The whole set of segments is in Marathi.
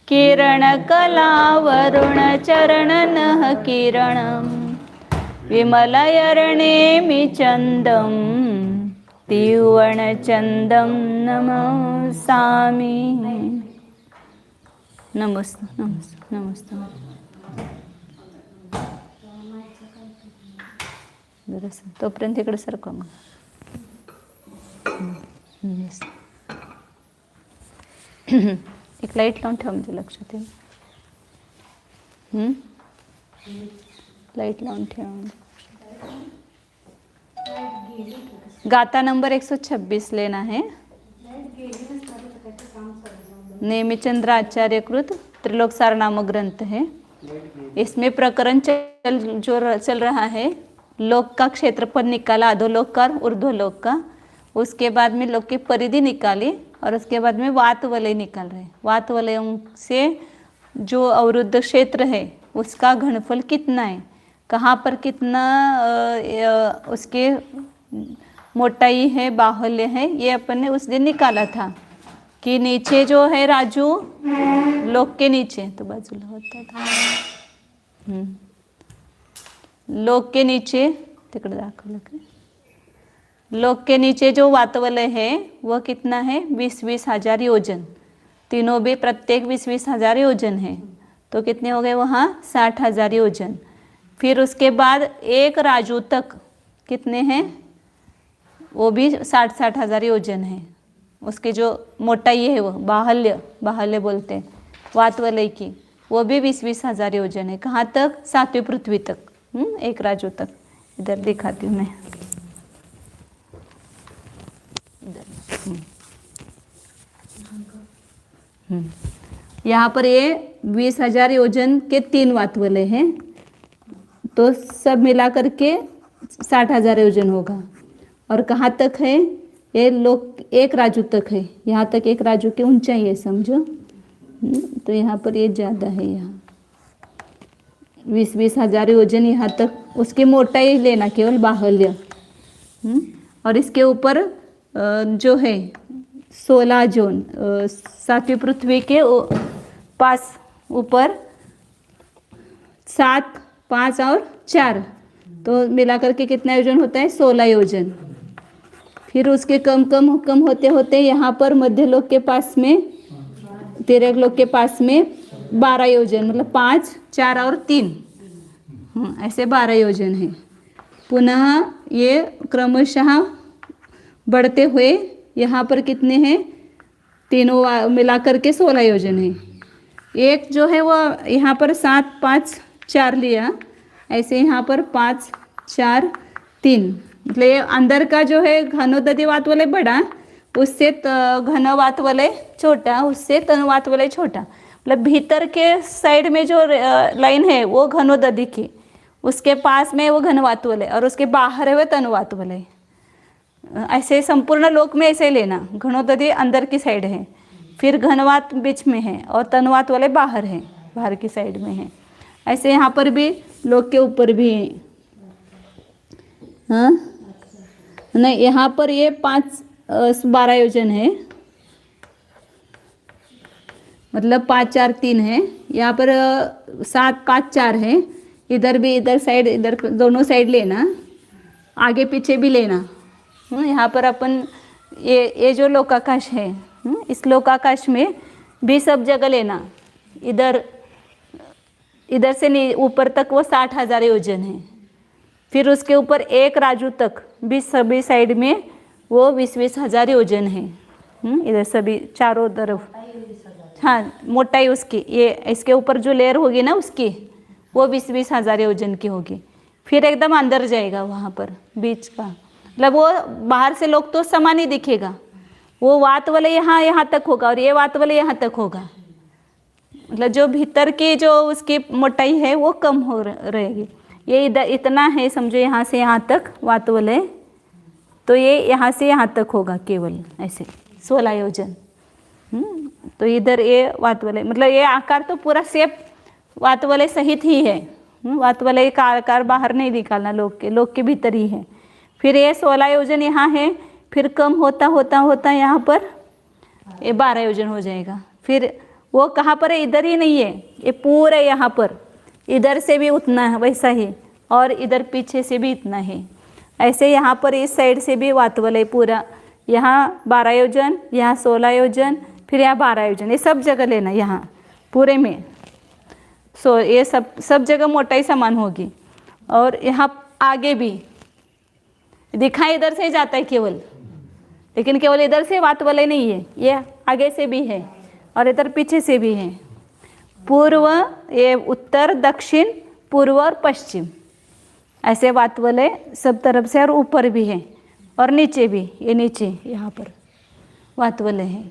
किरण कला वरुण चरणनः किरणं विमलयरणेमि चन्दं तिवणचन्दं नमसामि। नमस्ते नमस्ते नमस्ते। जरासं तोपर्यंत इकडे सरकवा मग। एक लाईट लावून ठेवा म्हणजे लक्षात येईल। लाईट लावून ठेवा। गाथा नंबर 126 लेना है। नेमिचंद्र आचार्य कृत त्रिलोक सार नामक ग्रंथ है। इसमें प्रकरण चल रहा है। लोक का क्षेत्रफल निकाला, अधोलोक का, ऊर्ध्वलोक का। उसके बाद में लोक की परिधि निकाली और उसके बाद में वात वलय निकाल रहे। वात वलयों से जो अवरुद्ध क्षेत्र है उसका घनफल कितना है, कहाँ पर कितना उसके मोटाई है, बाहुल्य है, ये अपन ने उस दिन निकाला था कि नीचे जो है राजू लोक के नीचे तो बाजूला होता था। लोक के नीचे तिकडे दाखवलं का, लोक के नीचे जो वातवलय है वह कितना है 20-20 हजार योजन। तीनों भी प्रत्येक 20-20 हजार योजन है, तो कितने हो गए वहाँ 60 हजार योजन। फिर उसके बाद एक राजू तक कितने हैं, वो भी 60-60 हजार योजन है। उसकी जो मोटाई है वो बाहुल्य बोलते हैं वातवलय की, वो भी 20-20 हजार योजन है। कहाँ तक, 7वीं पृथ्वी तक, एक राजू तक। इधर दिखाती हूँ मैं। यहाँ पर ये 20,000 योजन के 3 वातवलय हैं, तो सब मिला करके 60,000 योजन होगा। और कहाँ तक है, ये लोक एक राजू तक है। यहाँ तक एक राजू की ऊंचाई है समझो। तो यहाँ पर ये ज़्यादा है, यहाँ 20-20 हजार योजन यहाँ तक। उसकी मोटाई लेना केवल बाहुल्य। और इसके ऊपर जो है 16 जोन 7वीं पृथ्वी के पास ऊपर 7, 5 और 4, तो मिलाकर के कितना योजन होता है 16 योजन। फिर उसके कम होते होते यहाँ पर मध्यलोक के पास में, तिर्यक लोक के पास में 12 योजन, मतलब 5, 4 और 3, ऐसे 12 योजन है। पुनः ये क्रमशः बढ़ते हुए यहाँ पर कितने हैं, तीनों मिलाकर के 16 योजन है। एक जो है वो यहाँ पर 7, 5, 4 लिया, ऐसे यहाँ पर 5, 4, 3, मतलब ये अंदर का जो है घनोदधि वातवलय बड़ा, उससे घन वातवलय छोटा, उससे तन वातवलय छोटा। मतलब भीतर के साइड में जो लाइन है वो घनोदधि की, उसके पास में वो घन वातवलय, और उसके बाहर है वो तन वातवलय। ऐसे संपूर्ण लोक में ऐसे लेना, घनोदधि अंदर की साइड है, फिर घनवात बीच में है और तनवात वाले बाहर है, बाहर की साइड में है। ऐसे यहाँ पर भी लोक के ऊपर भी है। हाँ नहीं, यहाँ पर ये 12 योजन है, मतलब 5, 4, 3 है। यहाँ पर 7, 5, 4 है। इधर भी, इधर साइड, इधर दोनों साइड लेना, आगे पीछे भी लेना। यहाँ पर अपन ये जो लोकाकाश है, इस लोकाकाश में भी सब जगह लेना। इधर से ऊपर तक वो 60,000 योजन है। फिर उसके ऊपर एक राजू तक भी सभी साइड में वो 20-20 हजार योजन है। इधर सभी चारों तरफ, हाँ मोटाई उसकी, ये इसके ऊपर जो लेयर होगी ना उसकी, वो 20-20 हजार योजन की होगी। फिर एकदम अंदर जाएगा वहाँ पर बीच का, मतलब वो बाहर से लोग तो समान ही दिखेगा। वो वात वाले यहाँ तक होगा और ये वात वाले यहाँ तक होगा, मतलब जो भीतर की जो उसकी मोटाई है वो कम हो रहेगी। ये इधर इतना है समझो, यहाँ से यहाँ तक वात वाले, तो ये यहाँ से यहाँ तक होगा केवल ऐसे 16 योजन। तो इधर ये वात वाले, मतलब ये आकार तो पूरा शेप वात वाले सहित ही है। वात वाले का आकार बाहर नहीं निकालना, लोक के भीतर ही है। फिर ये 16 योजन यहाँ है, फिर कम होता होता होता यहाँ पर ये 12 योजन हो जाएगा। फिर वो कहाँ पर है, इधर ही नहीं है, ये पूरा यहाँ पर, इधर से भी उतना है वैसा ही, और इधर पीछे से भी इतना है। ऐसे यहाँ पर इस साइड से भी वातवल है पूरा, यहाँ 12 योजन, यहाँ 16 योजन, फिर यहाँ 12 योजन, ये सब जगह लेना यहाँ पूरे में। ये सब जगह मोटाई समान होगी। और यहाँ आगे भी दिखाई इधर से ही जाता है केवल, लेकिन केवल इधर से वातवल नहीं है, ये आगे से भी है और इधर पीछे से भी है। पूर्व, ये उत्तर, दक्षिण, पूर्व और पश्चिम, ऐसे वातवल है सब तरफ से, और ऊपर भी है और नीचे भी, ये नीचे यहाँ पर वातवल है।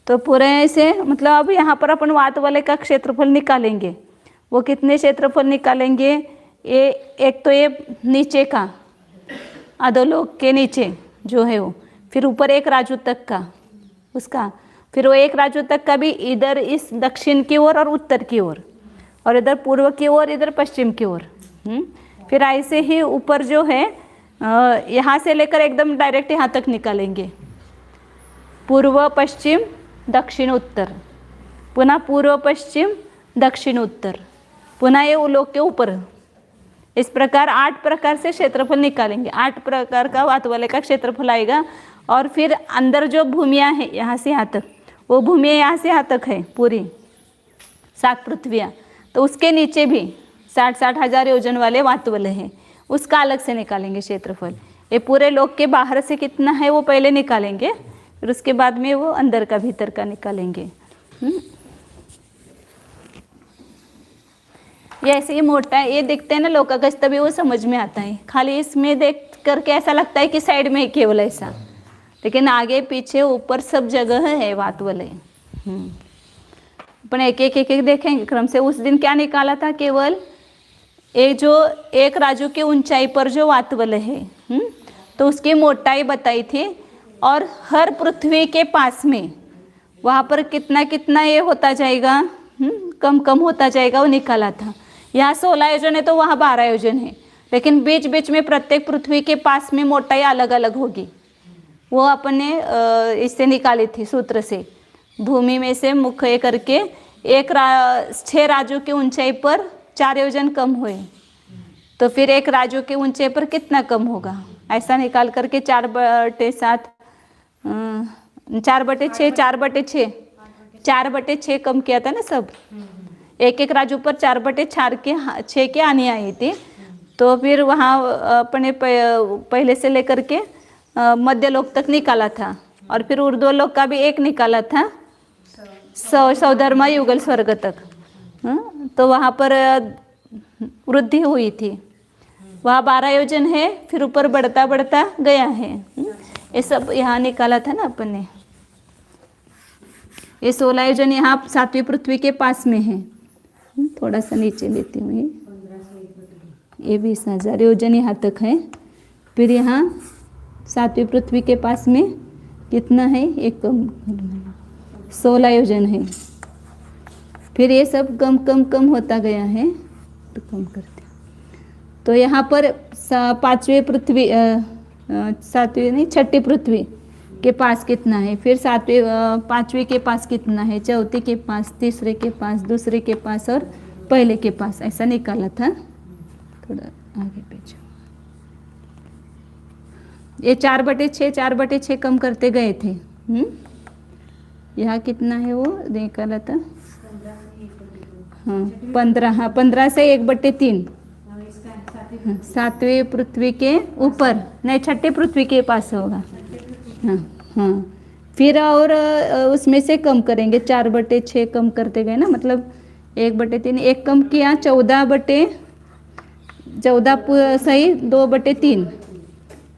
तो पूरे ऐसे, मतलब अब यहाँ पर अपन वातवल का क्षेत्रफल निकालेंगे। वो कितने क्षेत्रफल निकालेंगे, ये एक तो ये नीचे का अधोलोक के नीचे जो है वो, फिर ऊपर एक राजू तक का उसका, फिर वो एक राजू तक का भी इधर इस दक्षिण की ओर और उत्तर की ओर, और इधर पूर्व की ओर, इधर पश्चिम की ओर। फिर ऐसे ही ऊपर जो है यहाँ से लेकर एकदम डायरेक्ट यहाँ तक निकालेंगे, पूर्व पश्चिम दक्षिण उत्तर, पुनः पूर्व पश्चिम दक्षिण उत्तर, पुनः ये उलोक के ऊपर। इस प्रकार 8 प्रकार से क्षेत्रफल निकालेंगे, 8 प्रकार का वातवलय का क्षेत्रफल आएगा। और फिर अंदर जो भूमियाँ हैं यहाँ से यहाँ तक, वो भूमियाँ यहाँ से यहाँ तक है पूरी 7 पृथ्वियाँ, तो उसके नीचे भी 60-60 हज़ार योजन वाले वातवलय हैं, उसका अलग से निकालेंगे क्षेत्रफल। ये पूरे लोक के बाहर से कितना है वो पहले निकालेंगे, फिर उसके बाद में वो अंदर का भीतर का निकालेंगे। ये ऐसे ही मोटा है, ये देखते हैं ना लोकागज, तभी वो समझ में आता है। खाली इसमें देख करके ऐसा लगता है कि साइड में केवल ऐसा, लेकिन आगे पीछे ऊपर सब जगह है वातवलय। अपन एक एक देखेंगे क्रम से। उस दिन क्या निकाला था, केवल ये जो एक राजू की ऊंचाई पर जो वातवलय है, तो उसकी मोटाई बताई थी, और हर पृथ्वी के पास में वहाँ पर कितना कितना ये होता जाएगा, कम कम होता जाएगा, वो निकाला था। यहाँ 16 योजन है तो वहाँ 12 योजन है, लेकिन बीच बीच में प्रत्येक पृथ्वी के पास में मोटाई अलग अलग होगी। वो अपन ने इससे निकाली थी सूत्र से, भूमि में से मुख्य करके 6 राजू की ऊंचाई पर 4 योजन कम हुए, तो फिर 1 राजू की ऊंचाई पर कितना कम होगा, ऐसा निकाल करके 4/7, 4/6, 4/6, 4/6 कम किया था ना सब। एक राजू पर 4/6 की हानि आई थी, तो फिर वहाँ अपने पहले से लेकर के मध्य लोक तक निकाला था, और फिर ऊर्ध्वलोक का भी 1 निकाला था, सौधर्मा युगल स्वर्ग तक। तो वहाँ पर वृद्धि हुई थी, वहाँ 12 योजन है, फिर ऊपर बढ़ता बढ़ता गया है। ये सब यहाँ निकाला था ना अपन ने। ये 16 योजन यहाँ 7वीं पृथ्वी के पास में है। थोड़ा सा नीचे लेती हूँ, ये 20,000 योजन यहाँ तक है। फिर यहाँ 7वीं पृथ्वी के पास में कितना है, एक 16 योजन है। फिर ये सब कम कम कम होता गया है, तो कम करते। तो यहाँ पर 5वीं पृथ्वी, 7वीं नहीं 6ठी पृथ्वी के पास कितना है, फिर 5वीं के पास कितना है, 4थी के पास, तीसरे के पास, दूसरे के पास और पहले के पास, ऐसा निकाला था। थोड़ा आगे पीछे ये 4/6, 4/6 कम करते गए थे। यहाँ कितना है वो निकाला था, हाँ 15, हाँ 15 से 1/3, 7वीं पृथ्वी के ऊपर, नहीं 6ठी पृथ्वी के पास होगा। हाँ हाँ, फिर और उसमें से कम करेंगे, 4/6 कम करते गए ना, मतलब 1/3, 1 कम किया, 14 सही 2/3,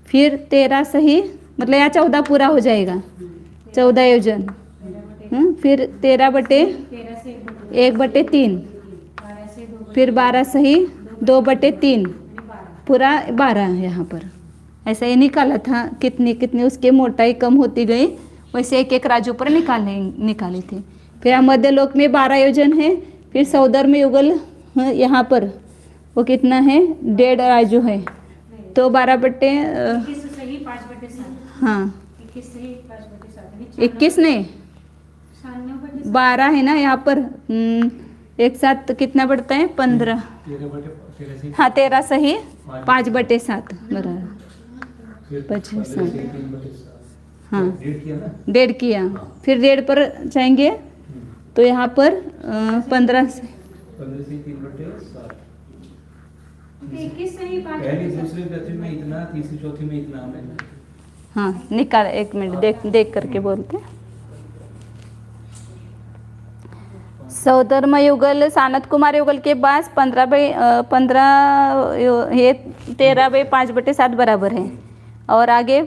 फिर 13 सही, मतलब यहाँ 14 पूरा हो जाएगा, 14 योजन। फिर 13/1/3, फिर 12 सही 2/3, पूरा 12 यहाँ पर। ऐसा ये निकाला था, कितनी कितनी उसकी मोटाई कम होती गई, वैसे एक राजू पर निकाली थी। फिर मध्य लोक में 12 योजन है, फिर सौधर्म युगल यहाँ पर वो कितना है, 1.5 राजू है, तो 12/5/7, हाँ 21 नहीं 12 है ना यहाँ पर, एक साथ कितना बढ़ता है 15, हाँ 13 सही 5/7 बराबर 5/7, हाँ 1.5 किया, फिर 1.5 पर जाएंगे तो यहाँ पर 15 से 3/7, पहली दूसरी चौथी में इतना, तीसरी चौथी में इतना हमें। हाँ निकाल, 1 मिनट देख करके बोलते हैं। सौधर्म युगल सानत कुमार युगल के पास 15 ये 13/5/7 बराबर है, और आगे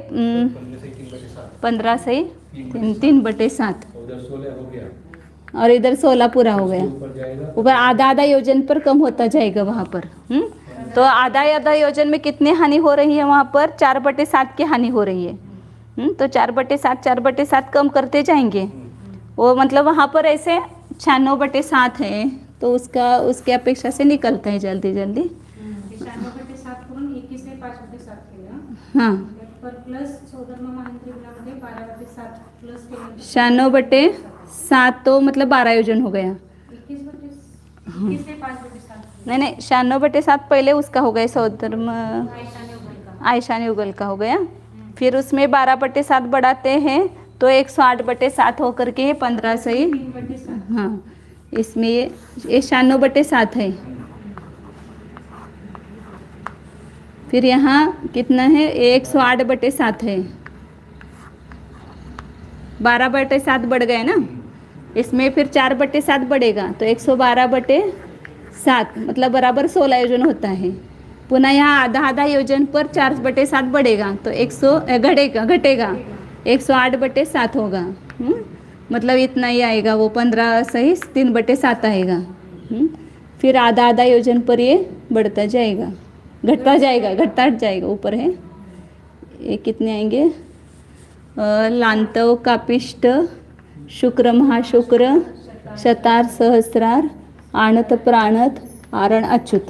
15 से 3/7, और इधर 16 पूरा हो गया, ऊपर आधा योजन पर कम होता जाएगा वहाँ पर। तो आधा योजन में कितनी हानि हो रही है, वहाँ पर 4/7 की हानि हो रही है। तो 4/7 कम करते जाएंगे, वो मतलब वहाँ पर ऐसे 96/7 है, तो उसके अपेक्षा से निकलता है जल्दी जल्दी। 96/7 करून 21 से 5/7 केलं, हाँ पर प्लस सौधर्म महांत्री गुणामध्ये 12/7 प्लस केलं, 96/7 तो मतलब 12 योजन हो गया। 21 से 5/7 नहीं 96/7 पहले उसका हो गया, सौधर्म आयशा ने उगल का हो गया, फिर उसमें 12/7 बढ़ाते हैं तो 108/7 होकर के 15 सही, हाँ इसमें ये 96/7 है। फिर यहाँ कितना है, 108/7 है, 12/7 बढ़ गए ना, इसमें फिर 4/7 बढ़ेगा तो 112/7 मतलब बराबर 16 योजन होता है। पुनः यहाँ आधा योजन पर 4/7 बढ़ेगा तो 100 घटेगा 108/7 होगा। मतलब इतना ही आएगा, वो 15 सही 3/7 आएगा। फिर आधा योजन पर ये बढ़ता जाएगा, घटता जाएगा, ऊपर है ये कितने आएंगे, लांतव कापिष्ट शुक्र महाशुक्र शतार सहस्रार आणत प्राणत आरण अच्युत।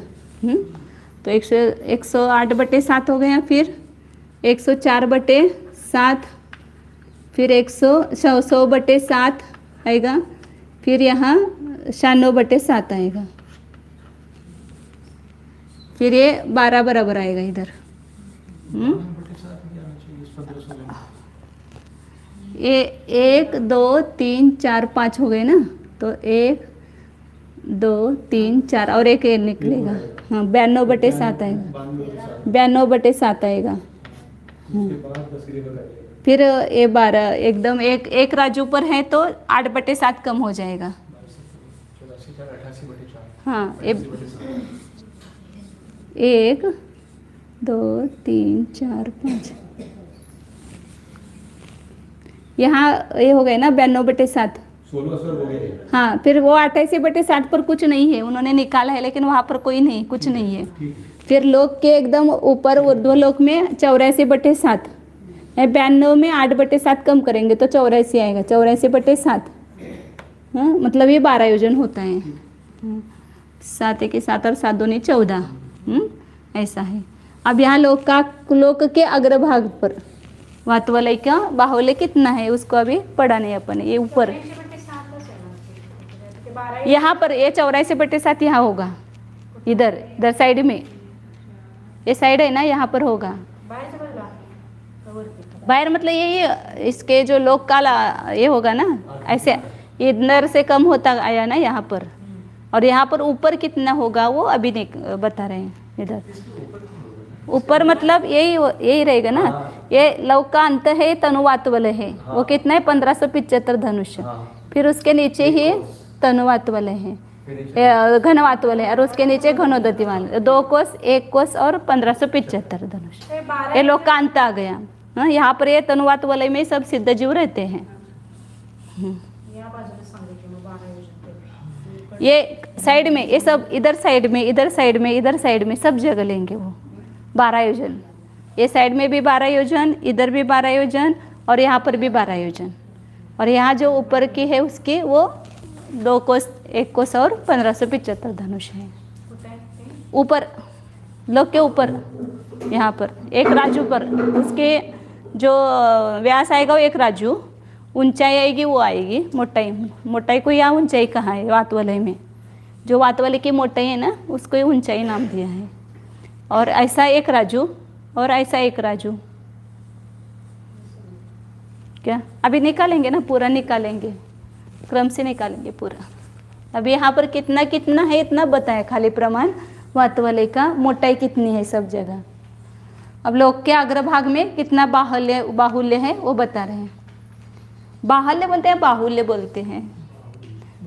तो 108/7 हो गया, फिर 104/7, फिर 100/7 आएगा, फिर यहाँ 96/7 आएगा, फिर ये 12 बराबर आएगा इधर। ये 1 2 3 4 5 हो गए ना, तो 1 2 3 4 और एक ये निकलेगा, हाँ 92/7 आएगा, 92/7 आएगा। फिर ये 12 एकदम एक राजू पर है तो 8/7 कम हो जाएगा, हाँ 1 2 3 4 5, यहाँ ये हो गए ना 92/7, हाँ फिर वो 88/7 पर कुछ नहीं है, उन्होंने निकाला है लेकिन वहाँ पर कोई नहीं, कुछ नहीं है। फिर लोक के एकदम ऊपर ऊर्ध्वलोक में 84/7, 92 में 8/7 कम करेंगे तो 84 आएगा, 84/7, हाँ मतलब ये 12 योजन होता है। 7 1 7 और 7 2 14, ऐसा है। अब यहाँ लोक के अग्रभाग पर वातवलय का बाहुल्य कितना है उसको अभी पढ़ा नहीं अपन, ये ऊपर यहाँ पर ये 84/7 यहाँ होगा, इधर साइड में, ये साइड है ना, यहाँ पर होगा बाहर, मतलब ये इसके जो लोक काल ये होगा ना, ऐसे इधर से कम होता आया ना यहाँ पर, और यहाँ पर ऊपर कितना होगा वो अभी नहीं बता रहे हैं। इधर ऊपर मतलब यही रहेगा ना, ये लव का अंत है, तनुवातवल है, वो कितना है 1575 धनुष्य, फिर उसके नीचे ही तनुवातवल है, घनवातवल है, और उसके नीचे घनोदति वाले 2 कोस 1 कोस और 1575 धनुष्य, ये लोग का अंत आ गया। हाँ यहाँ पर ये तनुवातवलय में सब सिद्ध जीव रहते हैं। ये साइड में ये सब इधर साइड में सब जगह लेंगे वो 12 योजन, ये साइड में भी 12 योजन, इधर भी 12 योजन, और यहाँ पर भी 12 योजन, और यहाँ जो ऊपर की है उसकी वो 2 कोस 1 कोस और 1575 धनुष है। ऊपर लोक के ऊपर यहाँ पर एक राजू पर उसके जो व्यास आएगा वो 1 राजू, ऊंचाई आएगी वो आएगी, मोटाई मोटाई को या ऊंचाई कहाँ है वात वलय में, जो वात वलय की मोटाई है ना उसको ही ऊंचाई नाम दिया है। और ऐसा एक राजू और ऐसा एक राजू, क्या अभी निकालेंगे ना, पूरा निकालेंगे, क्रम से निकालेंगे पूरा। अब यहाँ पर कितना कितना है इतना बताया, खाली प्रमाण वात वलय का मोटाई कितनी है सब जगह। अब लोग के अग्रभाग में कितना बाहुल्य बाहुल्य है वो बता रहे हैं। बाहुल्य बोलते हैं बाहुल्य बोलते हैं,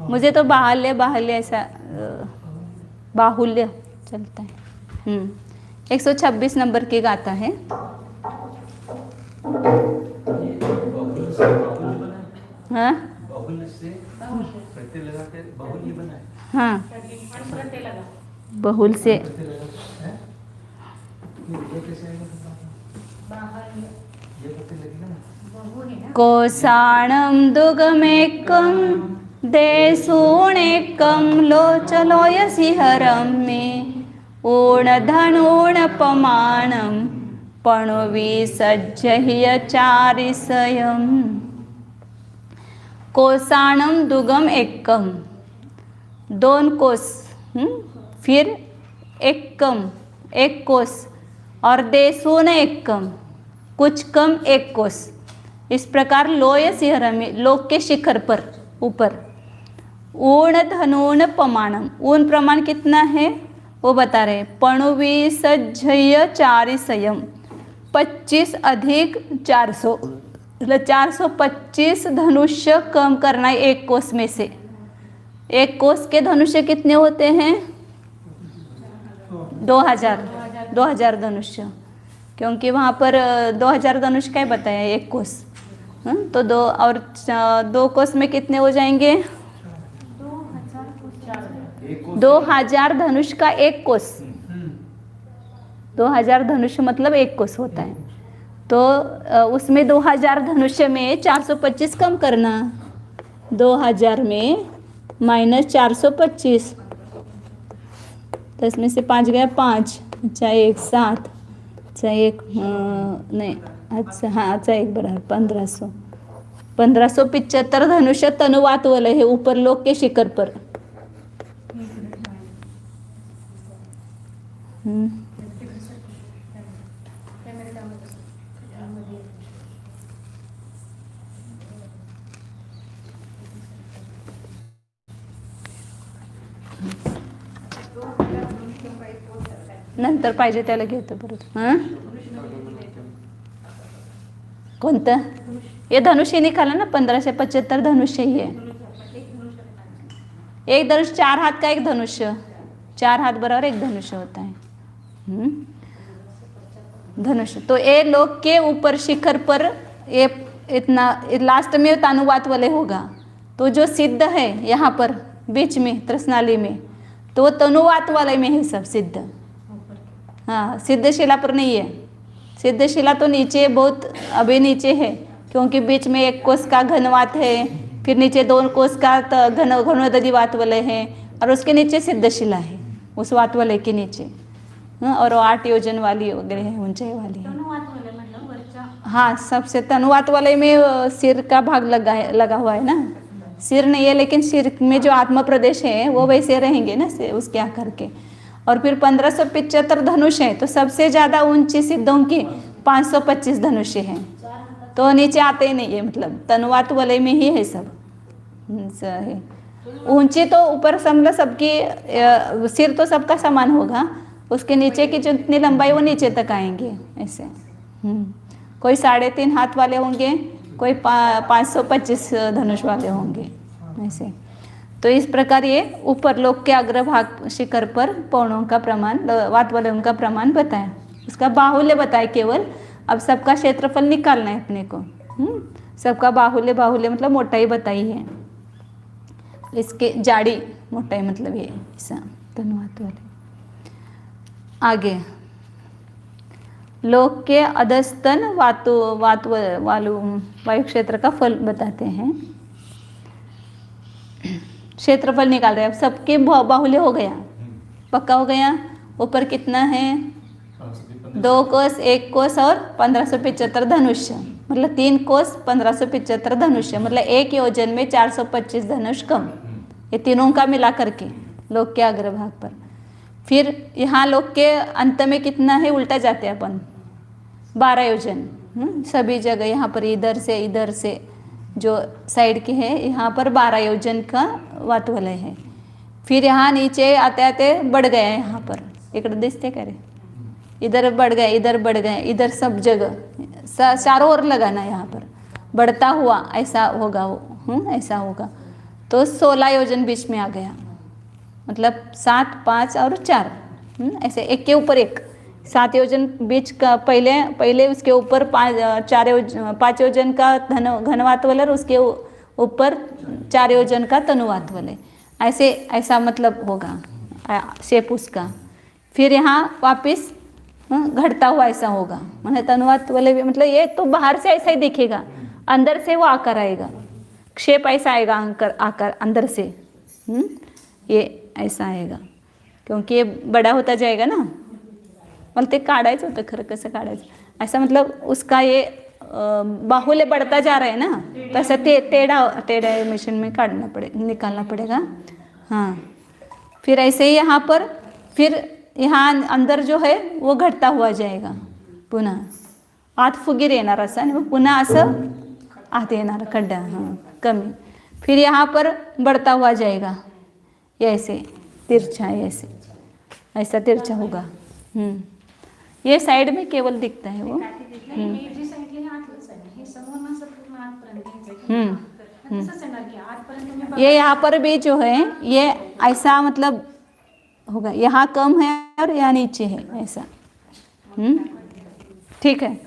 मुझे तो बाहुल्य बाहुल्य ऐसा बाहुल्य चलता है। 126 नंबर की गाथा है। हाँ बाहुल्य से प्रत्यय लगा के बाहुल्य बना है। हाँ प्रत्यय लगा। बहुल से प्रत्यय लगा है। ये कैसे आएगा? बाहुल्य ये प्रत्यय लगेगा ना। बहु है ना। कोसाणं दुगमेकं देशूणेकं लोचलोयसिहरं मे ऊणधनूणपमाणं पणुविसज्जह्यचारिसयम्। कोसाणं दुगम एकम, दोन कोस, फिर एकम एक कोस, और देशून एकम कुछ कम एक कोस। इस प्रकार लोय सिहर में लोक के शिखर पर ऊपर ऊण धनून पमाणम, ऊन प्रमाण कितना है वो बता रहे। पणुविसज्जय चारिसयम, 25 अधिक 400, 425 धनुष्य कम करना है एक कोस में से। एक कोस के धनुष्य कितने होते हैं? 2000 धनुष्य, क्योंकि वहाँ पर 2000 धनुष का ही बताया एक कोस। तो 2 कोस में कितने हो जाएंगे? 2000 धनुष का एक कोस, 2000 धनुष मतलब एक कोस होता है। तो उसमें 2000 धनुष्य में 425 कम करना, 2000 में माइनस 425, 10 में से 5 गया 5, अच्छा 1 7, अच्छा 1 नहीं, अच्छा हाँ अच्छा 1 बराबर 1500, 1575 धनुष्य तनुवात वाले है ऊपर लोक के शिखर पर। नंतर पाहिजे त्याला घेतो परत। हां कोणतं? ये धनुष्य निकाला ना, 1575 धनुष्य ही है। एक धनुष्य 4 हाथ का एक धनुष्य, 4 हाथ बराबर एक धनुष्य होता है। धनुष्य तो ये लोक के ऊपर शिखर पर ये इतना लास्ट में तानुवात वाले होगा। तो जो सिद्ध है यहाँ पर बीच में त्रसनाली में, तो वो तनुवात वाले में है सब सिद्ध। हाँ सिद्धशिला पर नहीं है, सिद्धशिला तो नीचे बहुत अभी नीचे है, क्योंकि बीच में 1 कोस का घनवात है, फिर नीचे 2 कोस का घनोदधि वात वलय है, और उसके नीचे सिद्धशिला है उस वात वलय के नीचे। और वो 8 योजन वाली वगैरह है, ऊंचाई वाली है। हाँ सबसे तनुवात वाले में सिर का भाग लगा हुआ है ना, सिर नहीं है लेकिन सिर में जो आत्म प्रदेश है वो वैसे रहेंगे ना उसके आकर के। और फिर 1575 धनुष है, तो सबसे ज़्यादा ऊंची सिद्धों की 525 धनुष्य है, तो नीचे आते ही नहीं है, मतलब तनुवात वलय में ही है सब। ऊंची तो ऊपर समझ सबकी सिर तो सबका समान होगा, उसके नीचे की जितनी लंबाई वो नीचे तक आएंगे ऐसे। कोई 3.5 हाथ वाले होंगे, कोई 525 धनुष वाले होंगे ऐसे। तो इस प्रकार ये ऊपर लोक के अग्रभाग शिखर पर पौणों का प्रमाण, वात वलयों का प्रमाण बताया, उसका बाहुल्य बताया केवल। अब सबका क्षेत्रफल निकालना है अपने को। सबका बाहुल्य मतलब मोटाई बताई है, इसके जाड़ी मोटाई मतलब ये ऐसा तनुवात वाले। आगे लोक के अधस्तन वायु क्षेत्र का फल बताते हैं। क्षेत्रफल निकाल रहे हैं। अब सबके बाहुल्य हो गया, पक्का हो गया। ऊपर कितना है? 2 कोस 1 कोस और 1575 धनुष्य। मतलब 3 कोस 1575 धनुष्य, मतलब एक योजन में 425 धनुष कम, ये तीनों का मिला करके लोक के अग्रभाग पर। फिर यहाँ लोक के अंत में कितना है, उल्टा जाते हैं अपन 12 योजन सभी जगह। यहाँ पर इधर से जो साइड के है यहाँ पर 12 योजन का वातवलय है। फिर यहाँ नीचे आते आते बढ़ गया है, यहाँ पर इकड़े दिखते करे, इधर बढ़ गए, इधर बढ़ गए, इधर सब जगह चारों ओर लगाना, यहाँ पर बढ़ता हुआ ऐसा होगा वो, ऐसा होगा। तो 16 योजन बीच में आ गया, मतलब 7, 5 और 4 ऐसे एक के ऊपर एक, 7 योजन बीच का पहले उसके ऊपर 5 योजन का घनवात वलय, उसके ऊपर 4 योजन का तनुवात वलय, ऐसा मतलब होगा शेप उसका। फिर यहाँ वापस घटता हुआ ऐसा होगा, मतलब तनुवात वलय, मतलब ये तो बाहर से ऐसा ही दिखेगा, अंदर से वो आकार आएगा, शेप ऐसा आएगा, आकार अंदर से ये ऐसा आएगा, क्योंकि ये बड़ा होता जाएगा ना। मला ते काढायचं होतं खरं, कसं काढायचं ऐसा, मतलब उसका ये बाहुल्य बढ़ता जा रहा है ना, तो ऐसा टेढ़ा मशीन में निकालना पड़ेगा। हाँ, फिर ऐसे ही यहाँ पर, फिर यहाँ अंदर जो है वो घटता हुआ जाएगा, पुन्हा आत फुगीर येणार असा आणि मग पुन्हा असं आत येणार खड्डा, हाँ कमी। फिर यहाँ पर बढ़ता हुआ जाएगा, ये ऐसे तिरछा, ऐसे ऐसा तिरछा होगा। ये साइड में केवल दिखता है वो। जी साईडला हे आतलंच आहे, हे समोर असं पूर्ण आतपर्यंत घ्यायचं, तसंच येणार की आतपर्यंत मी ये यहाँ पर भी जो है ये ऐसा मतलब होगा, यहाँ कम है और यहाँ नीचे है ऐसा। ठीक है,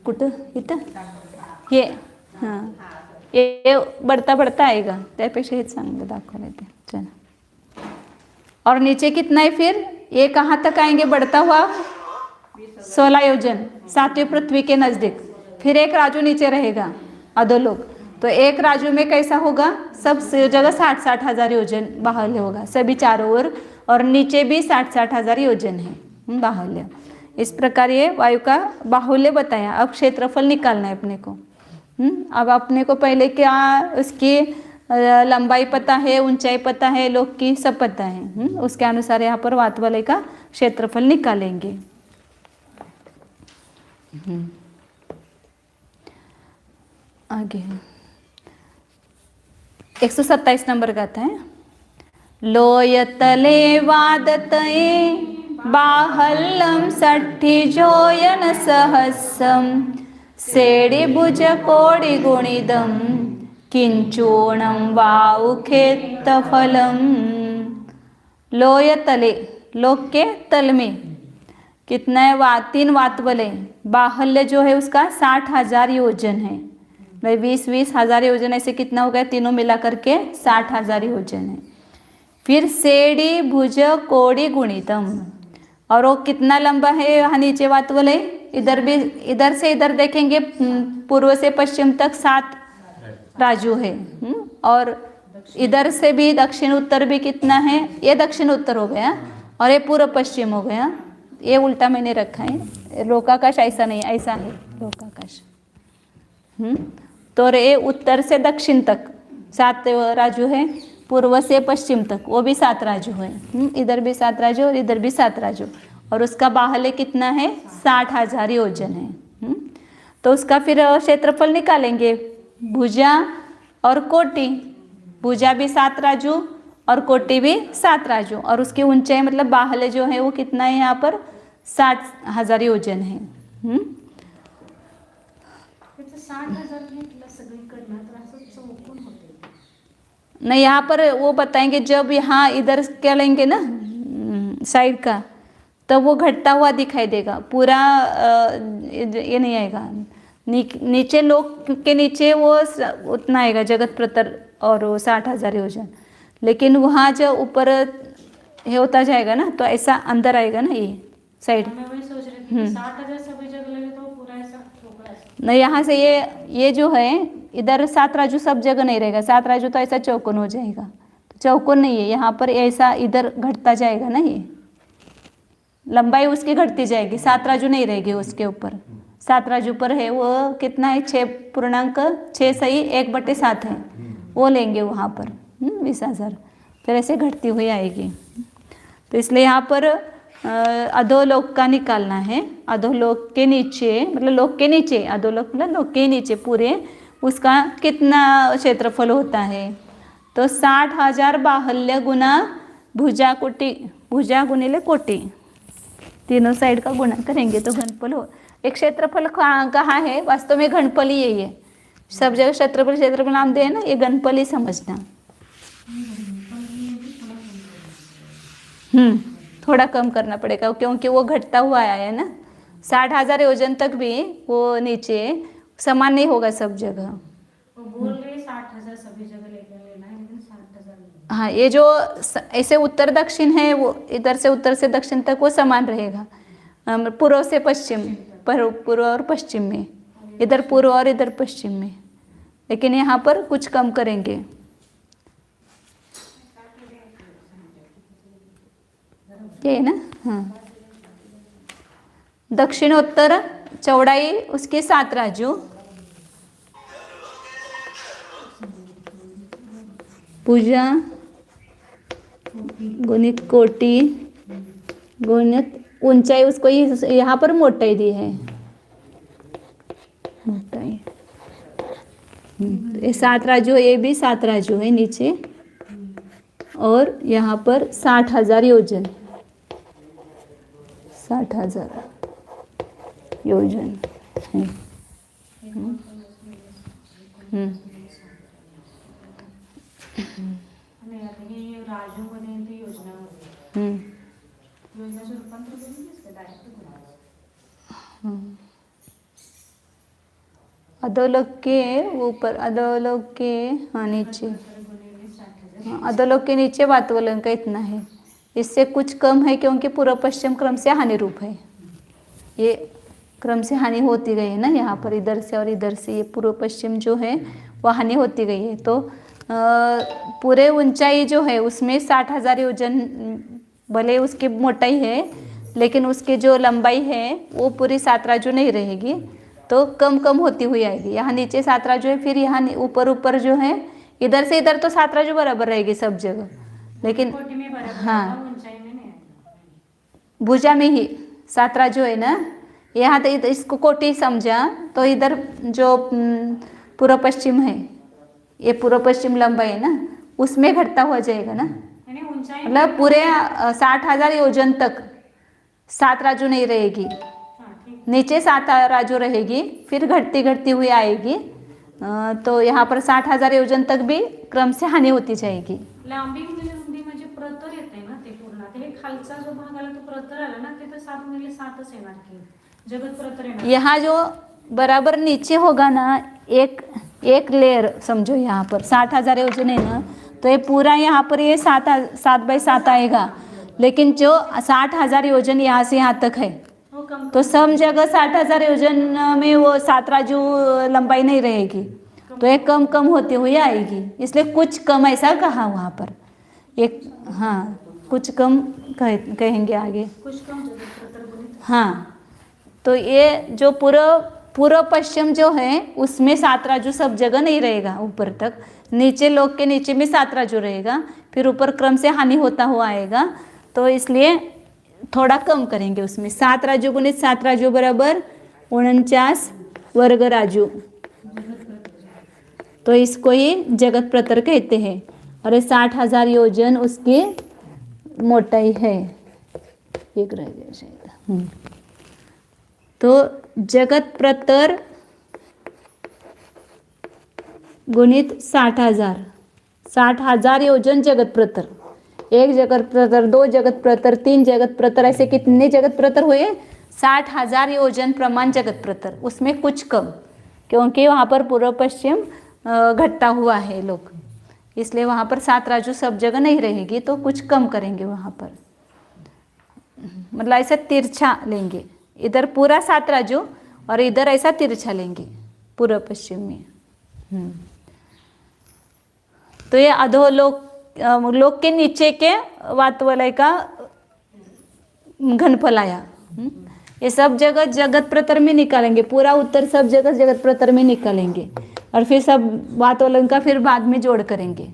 कुठं इथं ये, हाँ ये बढ़ता बढ़ता आएगा, त्यापेक्षा हे चांगलं दाखवलं ते, चला। और नीचे कितना है फिर, ये कहाँ तक आएंगे बढ़ता हुआ, 16 योजन 7वीं पृथ्वी के नज़दीक। फिर एक राजू नीचे रहेगा अधोलोक, तो एक राजू में कैसा होगा, सब जगह 60-60 हज़ार योजन बाहुल्य होगा सभी चारों ओर, और नीचे भी 60-60 हज़ार योजन है बाहुल्य। इस प्रकार ये वायु का बाहुल्य बताया। अब क्षेत्रफल निकालना है अपने को। अब अपने को पहले क्या उसकी लंबाई पता है, ऊंचाई पता है, लोक की सब पता है, उसके अनुसार यहाँ पर वातवलय का क्षेत्रफल निकालेंगे। आगे 127 नंबर गाता है। लोयतले वादतये बाहल्लम 60 जोयन सहस्रम सेडि भुज कोडि गुणिदम किंचूणम वाउखेत्तफलम। लोयतले, लोक के तल में कितना है, 3 वातवलय, बाहुल्य जो है उसका 60,000 योजन है, भाई 20-20 हज़ार योजन, ऐसे कितना हो गया, तीनों मिला करके 60,000 योजन है। फिर सेडी भुज कोडि गुणितम, और वो कितना लंबा है, यहाँ नीचे वातवलय, इधर भी, इधर से इधर देखेंगे पूर्व से पश्चिम तक 7 राजू है, और इधर से भी दक्षिण उत्तर भी कितना है, ये दक्षिण उत्तर हो गया और ये पूर्व पश्चिम हो गया। ये उल्टा मैंने रखा है, लोकाकाश ऐसा नहीं, ऐसा है लोकाकाश। तो ये उत्तर से दक्षिण तक 7 राजू है, पूर्व से पश्चिम तक वो भी 7 राजू है, इधर भी 7 राजू और इधर भी 7 राजू, और उसका बाहुल्य कितना है, 60,000 योजन है। तो उसका फिर क्षेत्रफल निकालेंगे, भुजा और कोटि, भुजा भी 7 राजू और कोटि भी 7 राजू, और उसकी ऊंचाई मतलब बाहुल्य जो है वो कितना है, यहाँ पर 60,000 योजन है। 60,000 घेतलं सगळीकडनं तर असं चौकोन होते। नहीं, यहाँ पर वो बताएंगे जब यहाँ इधर क्या लेंगे ना साइड का, तब वो घटता हुआ दिखाई देगा, पूरा ये नहीं आएगा। नीचे लोक के नीचे वो उतना आएगा जगत प्रतर और वो 60,000 योजन, लेकिन वहाँ जो ऊपर ये होता जाएगा ना, तो ऐसा अंदर आएगा ना ये साइड। मैं वही सोच रही थी 60,000 सभी जगह लगे तो पूरा ऐसा ठोका है। नहीं, यहाँ से ये जो है इधर 7 राजू सब जगह नहीं रहेगा, 7 राजू तो ऐसा चौकोन हो जाएगा, तो चौकोन नहीं है यहाँ पर, ऐसा इधर घटता जाएगा ना, ये लंबाई उसकी घटती जाएगी, 7 राजू नहीं रहेगी उसके ऊपर, सात राजू पर है वो कितना है 6.6 सही 1/7 है, वो लेंगे वहाँ पर 20,000। फिर ऐसे घटती हुई आएगी। तो इसलिए यहाँ पर अधोलोक का निकालना है। अधोलोक के नीचे मतलब लोक के नीचे, अधोलोक मतलब लोक के नीचे पूरे उसका कितना क्षेत्रफल होता है। तो 60,000 बाहुल्य गुना भुजा कोटि, भुजा गुणिले कोटि, तीनों साइड का गुणा करेंगे तो घनफल हो। एक क्षेत्रफल कहाँ है, वास्तव में घनफल ही यही है। सब जगह क्षेत्रफल क्षेत्रफल नाम दे ना, ये घनफल ही समझना। थोड़ा कम करना पड़ेगा क्योंकि वो घटता हुआ आया है ना। 60,000 योजन तक भी वो नीचे समान नहीं होगा सब जगह। वो बोल रहे 60,000 सभी जगह लेकर लेना है, लेकिन 60,000 हाँ, ये जो ऐसे उत्तर दक्षिण है वो इधर से उत्तर से दक्षिण तक वो समान रहेगा। पूर्व से पश्चिम, पूर्व और पश्चिम में, इधर पूर्व और इधर पश्चिम में, लेकिन यहाँ पर कुछ कम करेंगे। ये है ना। हाँ, दक्षिणोत्तर चौड़ाई उसके 7 राजू, भुजा गुणित कोटि गुणित ऊंचाई, उसको यहाँ पर मोटाई दी है, मोटाई। ये 7 राजू, ये भी 7 राजू है नीचे, और यहाँ पर 60,000 योजन, 60,000 योजन है। हे राजू बने ती योजना होती, योजनेचं रूपांतर करून दिसते डायरेक्ट गुणाकार। अधोलोक के ऊपर, अधोलोक के हाँ नीचे, हाँ अधोलोक के नीचे वातवलन का इतना है, इससे कुछ कम है क्योंकि पूर्व पश्चिम क्रम से हानि रूप है। ये क्रम से हानि होती गई है ना, यहाँ पर इधर से और इधर से ये पूर्व पश्चिम जो है वो हानि होती गई है। तो पूरे ऊंचाई जो है उसमें 60,000 योजन, भले उसकी मोटाई है लेकिन उसकी जो लंबाई है वो पूरी 7 राजू नहीं रहेगी, तो कम कम होती हुई आएगी। यहाँ नीचे 7 राजू है, फिर यहाँ ऊपर ऊपर जो है इधर से इधर तो 7 राजू बराबर रहेगी सब जगह, लेकिन कोटि में बराबर, हाँ ऊंचाई में नहीं। भुजा में ही 7 राजू है ना, यहाँ तो इसको कोटि समझा, तो इधर जो पूर्व पश्चिम है, ये पूर्व पश्चिम लंबाई है ना, उसमें घटता हो जाएगा ना। यानी ऊंचाई मतलब पूरे 60,000 योजन तक 7 राजू नहीं रहेगी, नीचे 7 राजू रहेगी, फिर घटती घटती हुई आएगी। तो यहाँ पर 60,000 योजन तक भी क्रम से हानि होती जाएगी। लांबी गुणिले रुंदी म्हणजे प्रतर येते ना ते पूर्ण, ते खालचा जो भाग आला तो प्रतर आला ना, ते तर 7 गुणिले 7च येणार की जगत प्रतर येणार। यहाँ जो बराबर नीचे होगा ना, एक लेयर समझो, यहाँ पर 60,000 योजन है ना, तो ये पूरा यहाँ पर ये 7/7 आएगा, लेकिन जो 60,000 योजन यहाँ से यहाँ तक है तो सब जगह 60,000 योजन में वो 7 राजू लंबाई नहीं रहेगी, तो ये कम कम होती हुई आएगी, इसलिए कुछ कम ऐसा कहा वहाँ पर एक। हाँ, कुछ कम कहेंगे आगे, कुछ कम जगत प्रतर गुणित। हाँ, तो ये जो पूर्व पश्चिम जो है उसमें 7 राजू सब जगह नहीं रहेगा ऊपर तक, नीचे लोक के नीचे में 7 राजू रहेगा, फिर ऊपर क्रम से हानि होता हुआ आएगा, तो इसलिए थोड़ा कम करेंगे उसमें। 7 राजू गुणित 7 राजू बराबर 49 वर्ग राजू, तो इसको ही जगत प्रतर कहते हैं। और ये 60,000 योजन उसकी मोटाई है, एक रह गया शायद। तो जगत प्रतर गुणित 60,000, 60,000 योजन जगत प्रतर, एक जगत प्रतर, 2 जगत प्रतर, 3 जगत प्रतर, ऐसे कितने जगत प्रतर हुए? 60,000 योजन प्रमाण जगत प्रतर, उसमें कुछ कम, क्योंकि वहाँ पर पूर्व पश्चिम घटता हुआ है लोग, इसलिए वहाँ पर 7 राजू सब जगह नहीं रहेगी, तो कुछ कम करेंगे वहाँ पर। मतलब ऐसा तिरछा लेंगे, इधर पूरा 7 राजू और इधर ऐसा तिरछा लेंगे पूर्व पश्चिम में। तो ये अधोलोक, लोक के नीचे के वातवलय का घनफल आया। ये सब जगह जगत प्रतर में निकालेंगे, पूरा उत्तर सब जगह जगत प्रतर में निकालेंगे और फिर सब वात वलन का फिर बाद में जोड़ करेंगे।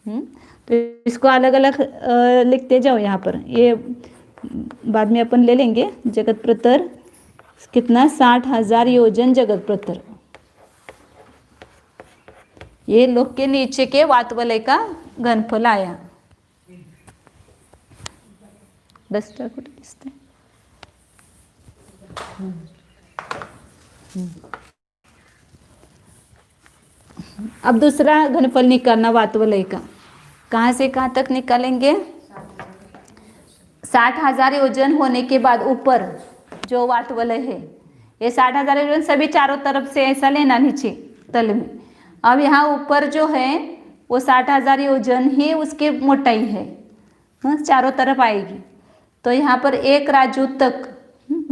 तो इसको अलग अलग लिखते जाओ यहाँ पर, ये बाद में अपन ले लेंगे। जगत प्रतर कितना, 60,000 योजन जगत प्रतर। ये लोक के नीचे के वात वलय का घनफल आया। डस्टर कुठे दिसते? अब दूसरा घनफल निकालना वात वलय का। कहाँ से कहाँ तक निकालेंगे? 60,000 योजन होने के बाद ऊपर जो वात वलय है, ये 60,000 योजन सभी चारों तरफ से ऐसा लेना नीचे तल में। अब यहाँ ऊपर जो है वो 60,000 योजन ही उसकी मोटाई है, चारों तरफ आएगी। तो यहाँ पर एक राजू तक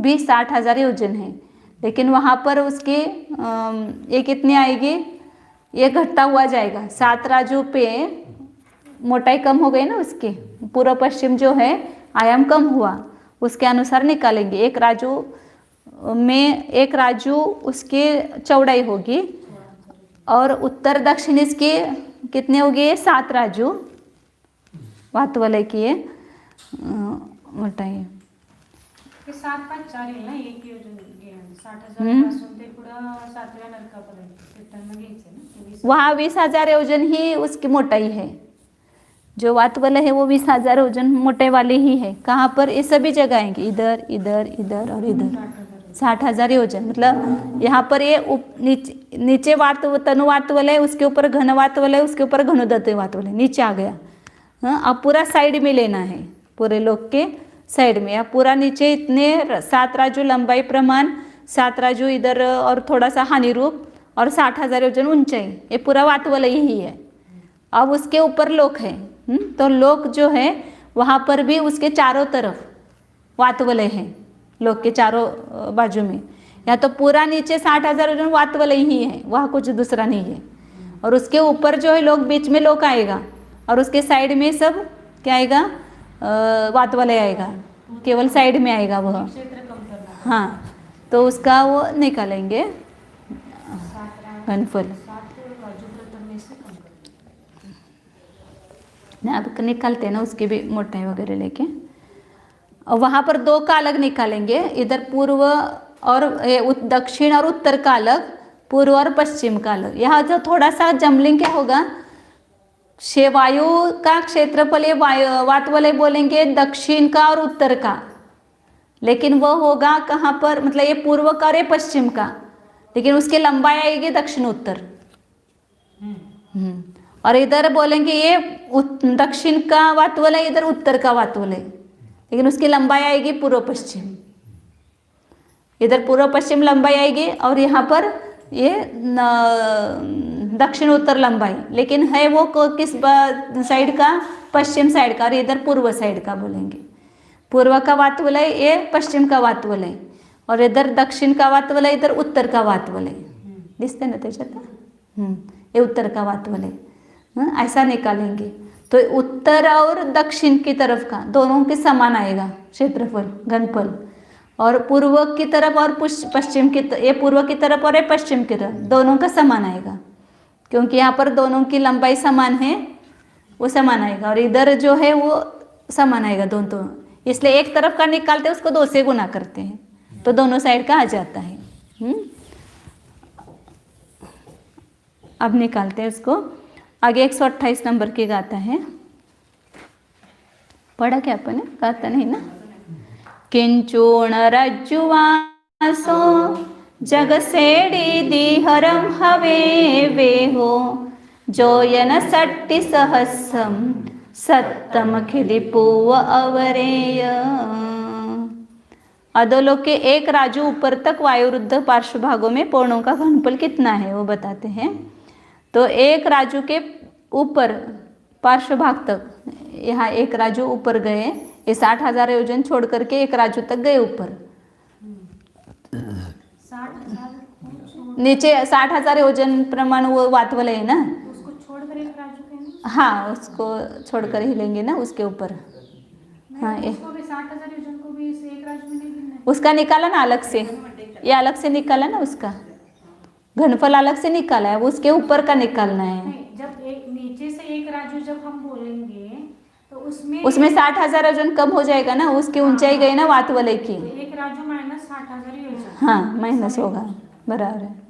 भी 60,000 योजन है, लेकिन वहाँ पर उसके ये कितनी आएगी, ये घटता हुआ जाएगा। 7 राजू पे मोटाई कम हो गई ना उसकी, पूर्व पश्चिम जो है आयाम कम हुआ, उसके अनुसार निकालेंगे। एक राजू उसकी चौड़ाई होगी और उत्तर दक्षिण इसकी कितनी होगी, 7 राजू वात वलय की मोटाई। 7-5-4 येईल ना, एक योजन 60,000 पासून ते पुढं 7व्या नरकापर्यंत रिटर्न घ्यायचं ना। वहाँ 20,000 योजन ही उसकी मोटाई है, जो वात वलय है वो 20,000 योजन मोटाई वाली ही है। कहाँ पर? ये सभी जगह आएंगे, इधर इधर इधर और इधर। 60,000 योजन मतलब यहाँ पर ये नीचे तनु वात वलय, उसके ऊपर घन वात वलय, उसके ऊपर घनोदत्त वात वलय नीचे आ गया। हाँ, अब पूरा साइड में लेना है, पूरे लोक के साइड में। अब पूरा नीचे इतने 7 राजू लंबाई प्रमाण, 7 राजू इधर और थोड़ा सा हानि रूप और 60,000 योजन ऊंचाई, ये पूरा वात वलय ही है। अब उसके ऊपर लोक है, तो लोक जो है वहाँ पर भी उसके चारों तरफ वात वलय है, लोक के चारों बाजू में। या तो पूरा नीचे 60,000 योजन वात वलय ही है, वहाँ कुछ दूसरा नहीं है। और उसके ऊपर जो है लोक, बीच में लोक आएगा और उसके साइड में सब क्या आएगा, वात वलय आएगा, केवल साइड में आएगा वह। हाँ, तो उसका वो निकालेंगे घनफल। अब निकालते हैं ना उसकी भी मोटाई वगैरह लेके। और वहाँ पर 2 का अलग निकालेंगे, इधर पूर्व और दक्षिण और उत्तर का अलग, पूर्व और पश्चिम का अलग। यहाँ जो थोड़ा सा जमलिंग क्या होगा, वायु का क्षेत्रफल ये वात वलय बोलेंगे दक्षिण का और उत्तर का, लेकिन वो होगा कहाँ पर, मतलब ये पूर्व का और ये पश्चिम का, लेकिन उसकी लंबाई आएगी दक्षिण उत्तर। और इधर बोलेंगे ये दक्षिण का वात वलय, इधर उत्तर का वात वलय, लेकिन उसकी लंबाई आएगी पूर्व पश्चिम। इधर पूर्व पश्चिम लंबाई आएगी और यहाँ पर ये दक्षिण उत्तर लंबाई, लेकिन है वो किस साइड का, पश्चिम साइड का, और इधर पूर्व साइड का बोलेंगे। पूर्व का वात वलय ये पश्चिम का वात वलय, और इधर दक्षिण का वात वलय, इधर उत्तर का वात वलय दिसते ना त्याच्यात। ये उत्तर का वात वलय, ऐसा निकालेंगे। तो उत्तर और दक्षिण की तरफ का दोनों के समान आएगा क्षेत्रफल घनफल, और पूर्व की तरफ और पश्चिम की, ये पूर्व की तरफ और ये पश्चिम की तरफ, दोनों का समान आएगा, क्योंकि यहाँ पर दोनों की लंबाई समान है, वो समान आएगा। और इधर जो है वो समान आएगा दोनों, इसलिए एक तरफ का निकालते हैं उसको 2 से गुना करते हैं, तो दोनों साइड का आ जाता है। अब निकालते हैं उसको। आगे 128 नंबर की गाथा है, पढ़ा क्या अपन, गाता नहीं ना। किंचूण रज्जुवासो जगसेडी दिहरम हवे वेहो जोयन 60 सहस्रम सत्तम खिलिपूव अवरेय। अधोलोक के एक राजू ऊपर तक वायुरुद्ध पार्श्वभागों में पूर्णों का घनफल कितना है वो बताते हैं। तो एक राजू के ऊपर पार्श्वभाग तक, यहाँ एक राजू ऊपर गए, ये 60,000 योजन छोड़ करके एक राजू तक गए ऊपर, 60,000 नीचे 60,000 योजन प्रमाण वो वात वलय है ना, उसको छोड़कर एक राजू के, हाँ उसको छोड़कर ही लेंगे ना उसके ऊपर। हाँ, उसको भी 60,000 योजन को भी इस एक राजू में नहीं गिनना उसका निकाला ना अलग से, ये अलग से निकाला ना उसका घनफल अलग से निकाला है, वो उसके ऊपर का निकालना है। नहीं, जब एक नीचे से एक राजू जब हम बोलेंगे तो उसमें उसमें 60,000 योजन कम हो जाएगा ना, उसकी ऊंचाई गई ना वात वलय की। तो एक राजू माइनस 60,000 योजन। हाँ माइनस होगा, बराबर है।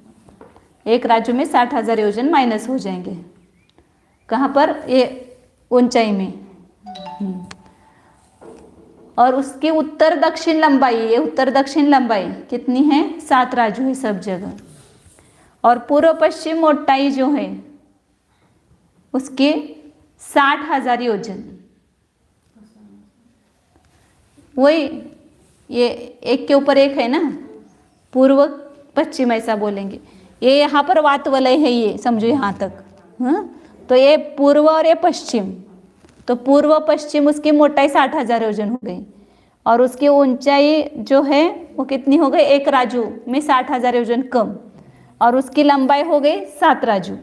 एक राजू में 60,000 योजन माइनस हो जाएंगे। कहाँ पर? ये ऊंचाई में। और उसकी उत्तर दक्षिण लंबाई, ये उत्तर दक्षिण लंबाई कितनी है? 7 राजू है सब जगह। और पूर्व पश्चिम मोटाई जो है उसके 60,000 योजन। वही ये एक के ऊपर एक है ना, पूर्व पश्चिम ऐसा बोलेंगे। ये यहाँ पर वात वलय है, ये समझो यहाँ तक। हाँ, तो ये पूर्व और ये पश्चिम, तो पूर्व पश्चिम उसकी मोटाई 60,000 योजन हो गई और उसकी ऊंचाई जो है वो कितनी हो गई? एक राजू में 60,000 योजन कम, और उसकी लंबाई हो गई 7 राजू।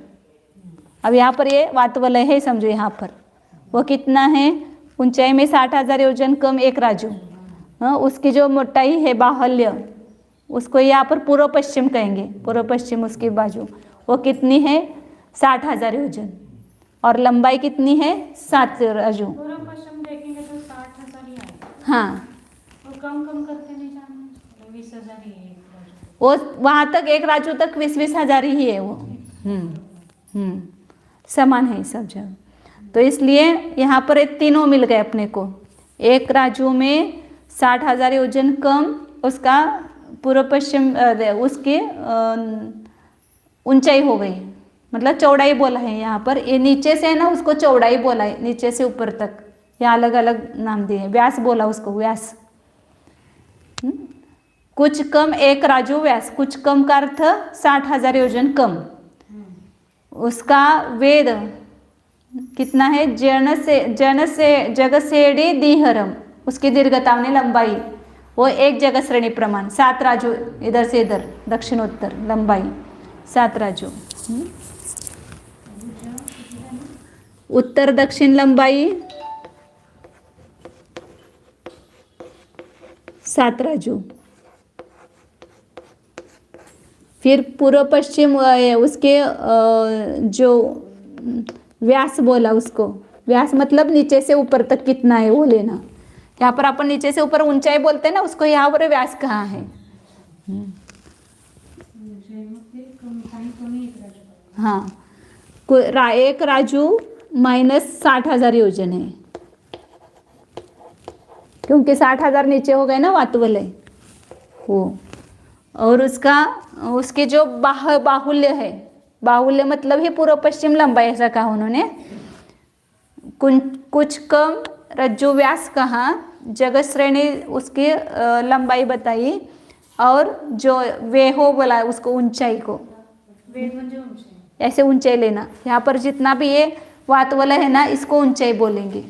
अब यहाँ पर ये वात वलय है, समझो यहाँ पर वो कितना है? ऊंचाई में 60,000 योजन कम एक राजू। हाँ, उसकी जो मोटाई है बाहुल्य, उसको यहाँ पर पूर्व पश्चिम कहेंगे, पूर्व पश्चिम उसकी बाजू, वो कितनी है? 60,000 योजन। और लंबाई कितनी है? 7 राजू। पूर्व पश्चिम देखेंगे तो 60,000 ही आएगा। हाँ, वो कम कम करके नहीं जाना, 20,000 ही है एक राजू। वो वहाँ तक एक राजू तक 20-20 हजार ही है वो। समान है सब जगह। तो इसलिए यहाँ पर ये तीनों मिल गए अपने को। एक राजू में 60,000 योजन कम, उसका पूर्व पश्चिम उसकी ऊंचाई हो गई, मतलब चौड़ाई बोला है यहाँ पर। ये नीचे से है ना, उसको चौड़ाई बोला है, नीचे से ऊपर तक यहाँ अलग अलग नाम दिए। व्यास बोला उसको, व्यास। कुछ कम एक राजू व्यास, कुछ कम का अर्थ 60,000 योजन कम। उसका वेद कितना है? जन से जगसेडी दीहरम, उसकी दीर्घता में लंबाई वो एक जगह श्रेणी प्रमाण 7 राजू, इधर से इधर दक्षिणोत्तर लंबाई 7 राजू। उत्तर दक्षिण लंबाई 7 राजू। फिर पूर्व पश्चिम उसके जो व्यास बोला, उसको व्यास मतलब नीचे से ऊपर तक कितना है वो लेना। यहाँ पर अपन नीचे से ऊपर ऊंचाई बोलते हैं ना, उसको यहाँ पर व्यास कहाँ है? हाँ, एक राजू माइनस 60,000 योजन है, क्योंकि 60,000 नीचे हो गए ना वात वलय वो। और उसके जो बाहुल्य है, बाहुल्य मतलब ही पूर्व पश्चिम लंबाई, ऐसा कहा उन्होंने। कुछ कम रज्जु व्यास कहा, जगत श्रेणी उसकी लंबाई बताई, और जो वे हो बोला उसको ऊंचाई को, वेद म्हणजे ऊंचाई। ऐसे ऊंचाई लेना। यहाँ पर जितना भी ये वात वलय है ना, इसको ऊंचाई बोलेंगे।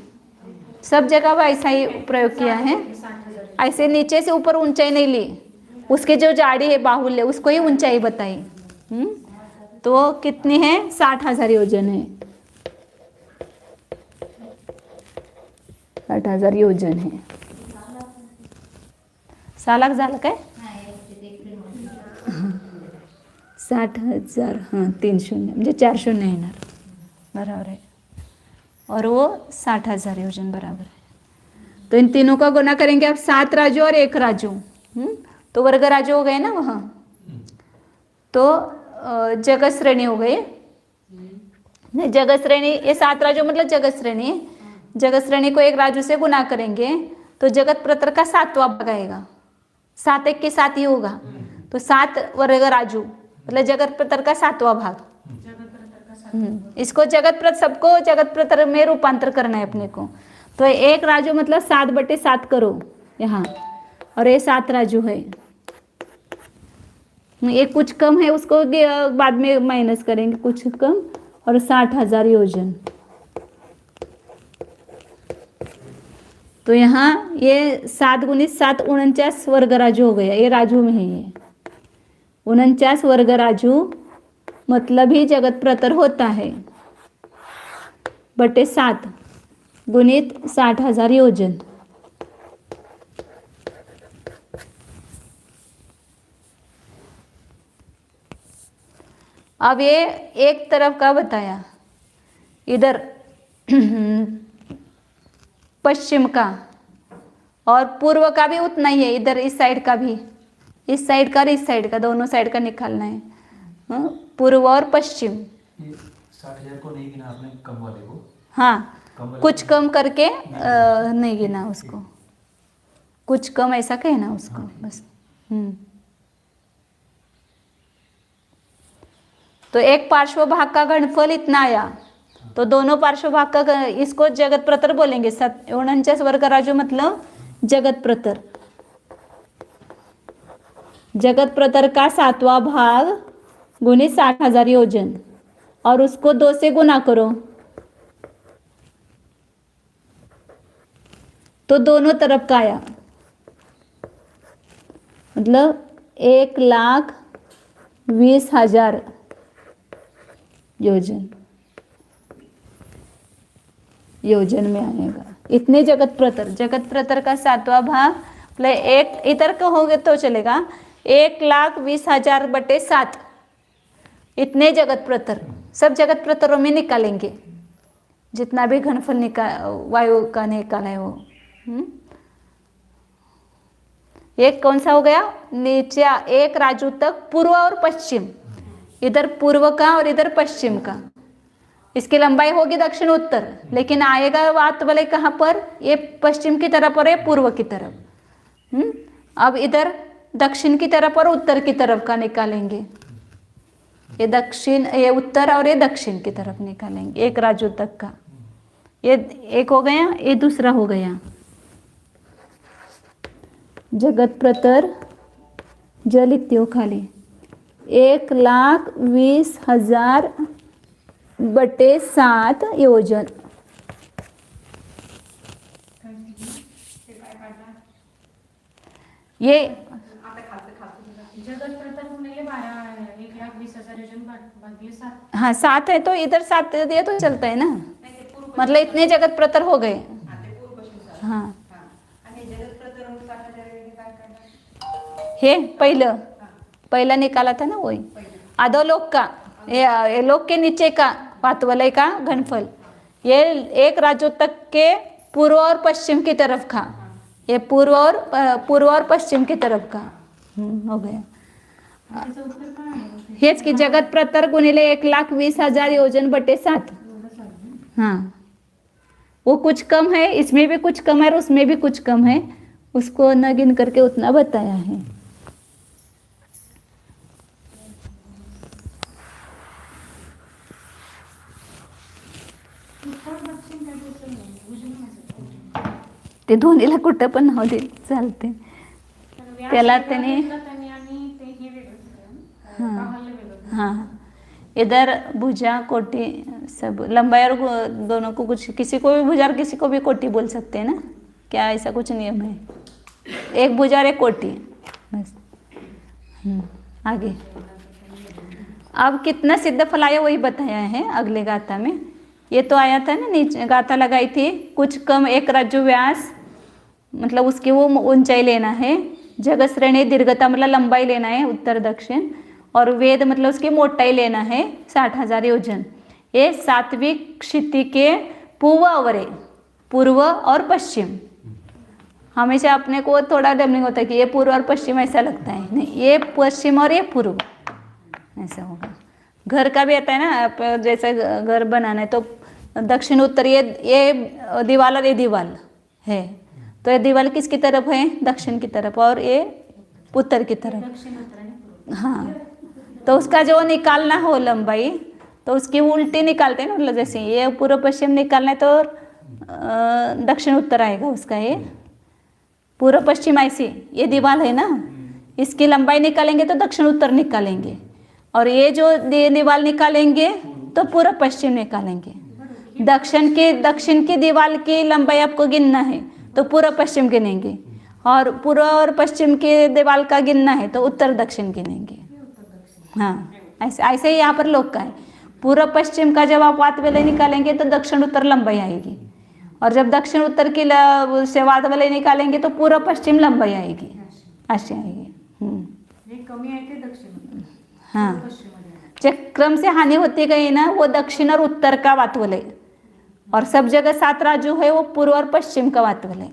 सब जगह वो ऐसा ही प्रयोग किया है, 60,000 ऐसे नीचे से ऊपर ऊंचाई नहीं ली। उसके जो जाड़ी है बाहुल्य, उसको ही ऊंचाई बताई। तो कितनी है? 60,000 योजन है, 60,000 योजन है। 6 लाख झालं काय? 60,000, हाँ 3 शून्य म्हणजे 4 शून्य येणार, बराबर है। और वो 60,000 योजन बराबर है। तो इन तीनों का गुना करेंगे आप, 7 राजू और 1 राजू। तो वर्ग राजू हो गए ना वहाँ, तो जगत श्रेणी हो गई। जगत श्रेणी, ये 7 राजू मतलब जगत श्रेणी। जगत श्रेणी को 1 राजू से गुना करेंगे तो जगत प्रतर का 7वां भाग आएगा। 7 1 के 7 ही होगा, तो 7 वर्ग राजू मतलब जगत प्रतर का 7वां भाग। इसको जगत प्रतर, सबको जगत प्रतर में रूपांतर करना है अपने को। तो 1 राजू मतलब 7/7 करो यहाँ, और ये 7 राजू है। एक कुछ कम है, उसको बाद में माइनस करेंगे, कुछ कम, और 60,000 योजन। तो यहाँ ये 7 × 7 49 वर्ग राजू हो गया। ये राजू में है, ये 49 वर्ग राजू मतलब ही जगत प्रतर होता है, बटे 7 गुणित 60,000 योजन। अब ये एक तरफ का बताया, इधर पश्चिम का, और पूर्व का भी उतना ही है, इधर इस साइड का भी, इस साइड का और इस साइड का, दोनों साइड का निकालना है। हाँ, पूर्व और पश्चिम। ये 60,000 को नहीं गिना आपने, कम वाले को? हाँ, कम वाले कुछ को? कम करके नहीं गिना उसको, कुछ कम ऐसा कहना उसको बस। तो एक पार्श्व भाग का घनफल इतना आया, तो दोनों पार्श्व भाग का इसको जगत प्रतर बोलेंगे। 49 वर्ग राजू मतलब जगत प्रतर। जगत प्रतर का 7वां भाग गुणे 60,000 योजन, और उसको 2 से गुना करो, तो दोनों तरफ का आया, मतलब 1,20,000 योजन, योजन में आएगा। इतने जगत प्रतर का 7वां भाग, मतलब एक इधर का हो गए तो चलेगा, 1,20,000 बटे 7, इतने जगत प्रतर, सब जगत प्रतरों में निकालेंगे, जितना भी घनफल वायु का निकाला है वो। एक कौन सा हो गया, नीचे एक राजू तक पूर्व और पश्चिम, इधर पूर्व का और इधर पश्चिम का, इसकी लंबाई होगी दक्षिण उत्तर, लेकिन आएगा बात वाले कहाँ पर, ये पश्चिम की तरफ और ये पूर्व की तरफ। अब इधर दक्षिण की तरफ और उत्तर की तरफ का निकालेंगे, ये दक्षिण, ये उत्तर और ये दक्षिण की तरफ निकालेंगे, एक राजू तक का। ये एक हो गया, ये दूसरा हो गया। जगत प्रतर जल लिखती खाली 1,20,000 बटे 7 योजन। ये जगत प्रतर गुणिले 1,20,000 योजन भागिले 7। हाँ 7 है, तो इधर 7 दिया तो चलता है ना, मतलब इतने जगत प्रतर हो गए। हाँ हे पहिला निकाला था ना वही, अधोलोक का, ये लोक के नीचे का पातवलय का घनफल, ये एक राज्यों तक के पूर्व और पश्चिम की तरफ का, ये पूर्व और पश्चिम की तरफ का हो गया। हेच की जगत प्रतर गुणिले 1,20,000 योजन बटे 7। हाँ, वो कुछ कम है, इसमें भी कुछ कम है और उसमें भी कुछ कम है, उसको न गिन करके उतना बताया है। ते दोन्हीला कुठं पण नाव दे चालते, त्याला त्याने हाँ, इधर भुजा कोटि सब लंबाई और दोनों को कुछ, किसी को भी भुजा और किसी को भी कोटि बोल सकते हैं ना, क्या ऐसा कुछ नियम है? एक भुजा और एक कोटि बस। आगे अब कितना सिद्ध फल आया वही बताया है अगले गाथा में। ये तो आया था ना, नीचे गाथा लगाई थी, कुछ कम एक रज्जु व्यास, मतलब उसकी वो ऊंचाई लेना है, जगत श्रेणी दीर्घता मतलब लंबाई लेना है उत्तर दक्षिण, और वेद मतलब उसकी मोटाई लेना है 60,000 योजन। ये 7वीं क्षिति के पूर्व अवरे, पूर्व और पश्चिम। हमेशा अपने को थोड़ा डबलिंग होता है कि ये पूर्व और पश्चिम ऐसा लगता है, नहीं, ये पश्चिम और ये पूर्व ऐसा होगा। घर का भी आता है ना, जैसे घर बनाना है तो दक्षिण उत्तर, ये दीवार और ये दीवार है, तो ये दीवार किसकी तरफ है? दक्षिण की तरफ, और ये उत्तर की तरफ। हाँ, तो उसका जो निकालना हो लंबाई, तो उसकी उल्टी निकालते हैं ना, मतलब जैसे ये पूर्व पश्चिम निकालना है तो दक्षिण उत्तर आएगा उसका, ये पूर्व पश्चिम ऐसी, ये दीवार है ना, इसकी लंबाई निकालेंगे तो दक्षिण उत्तर निकालेंगे, और ये जो दीवार निकालेंगे तो पूर्व पश्चिम निकालेंगे। दक्षिण की दीवार की लंबाई आपको गिनना है तो पूर्व पश्चिम गिनेंगे, और पूर्व और पश्चिम की दीवार का गिनना है तो उत्तर दक्षिण गिनेंगे। हाँ, ऐसे ऐसे ही यहाँ पर लोक का है, पूर्व पश्चिम का जब आप वात वलय निकालेंगे तो दक्षिण उत्तर लंबाई आएगी, और जब दक्षिण उत्तर की से वात वलय निकालेंगे तो पूर्व पश्चिम लंबाई आएगी, अशी आएगी। कमी आहे ते दक्षिण, हाँ जो क्रम से हानि होती गई ना वो दक्षिण और उत्तर का वातवलय, और सब जगह 7 राजू है वो पूर्व और पश्चिम का वातवलय।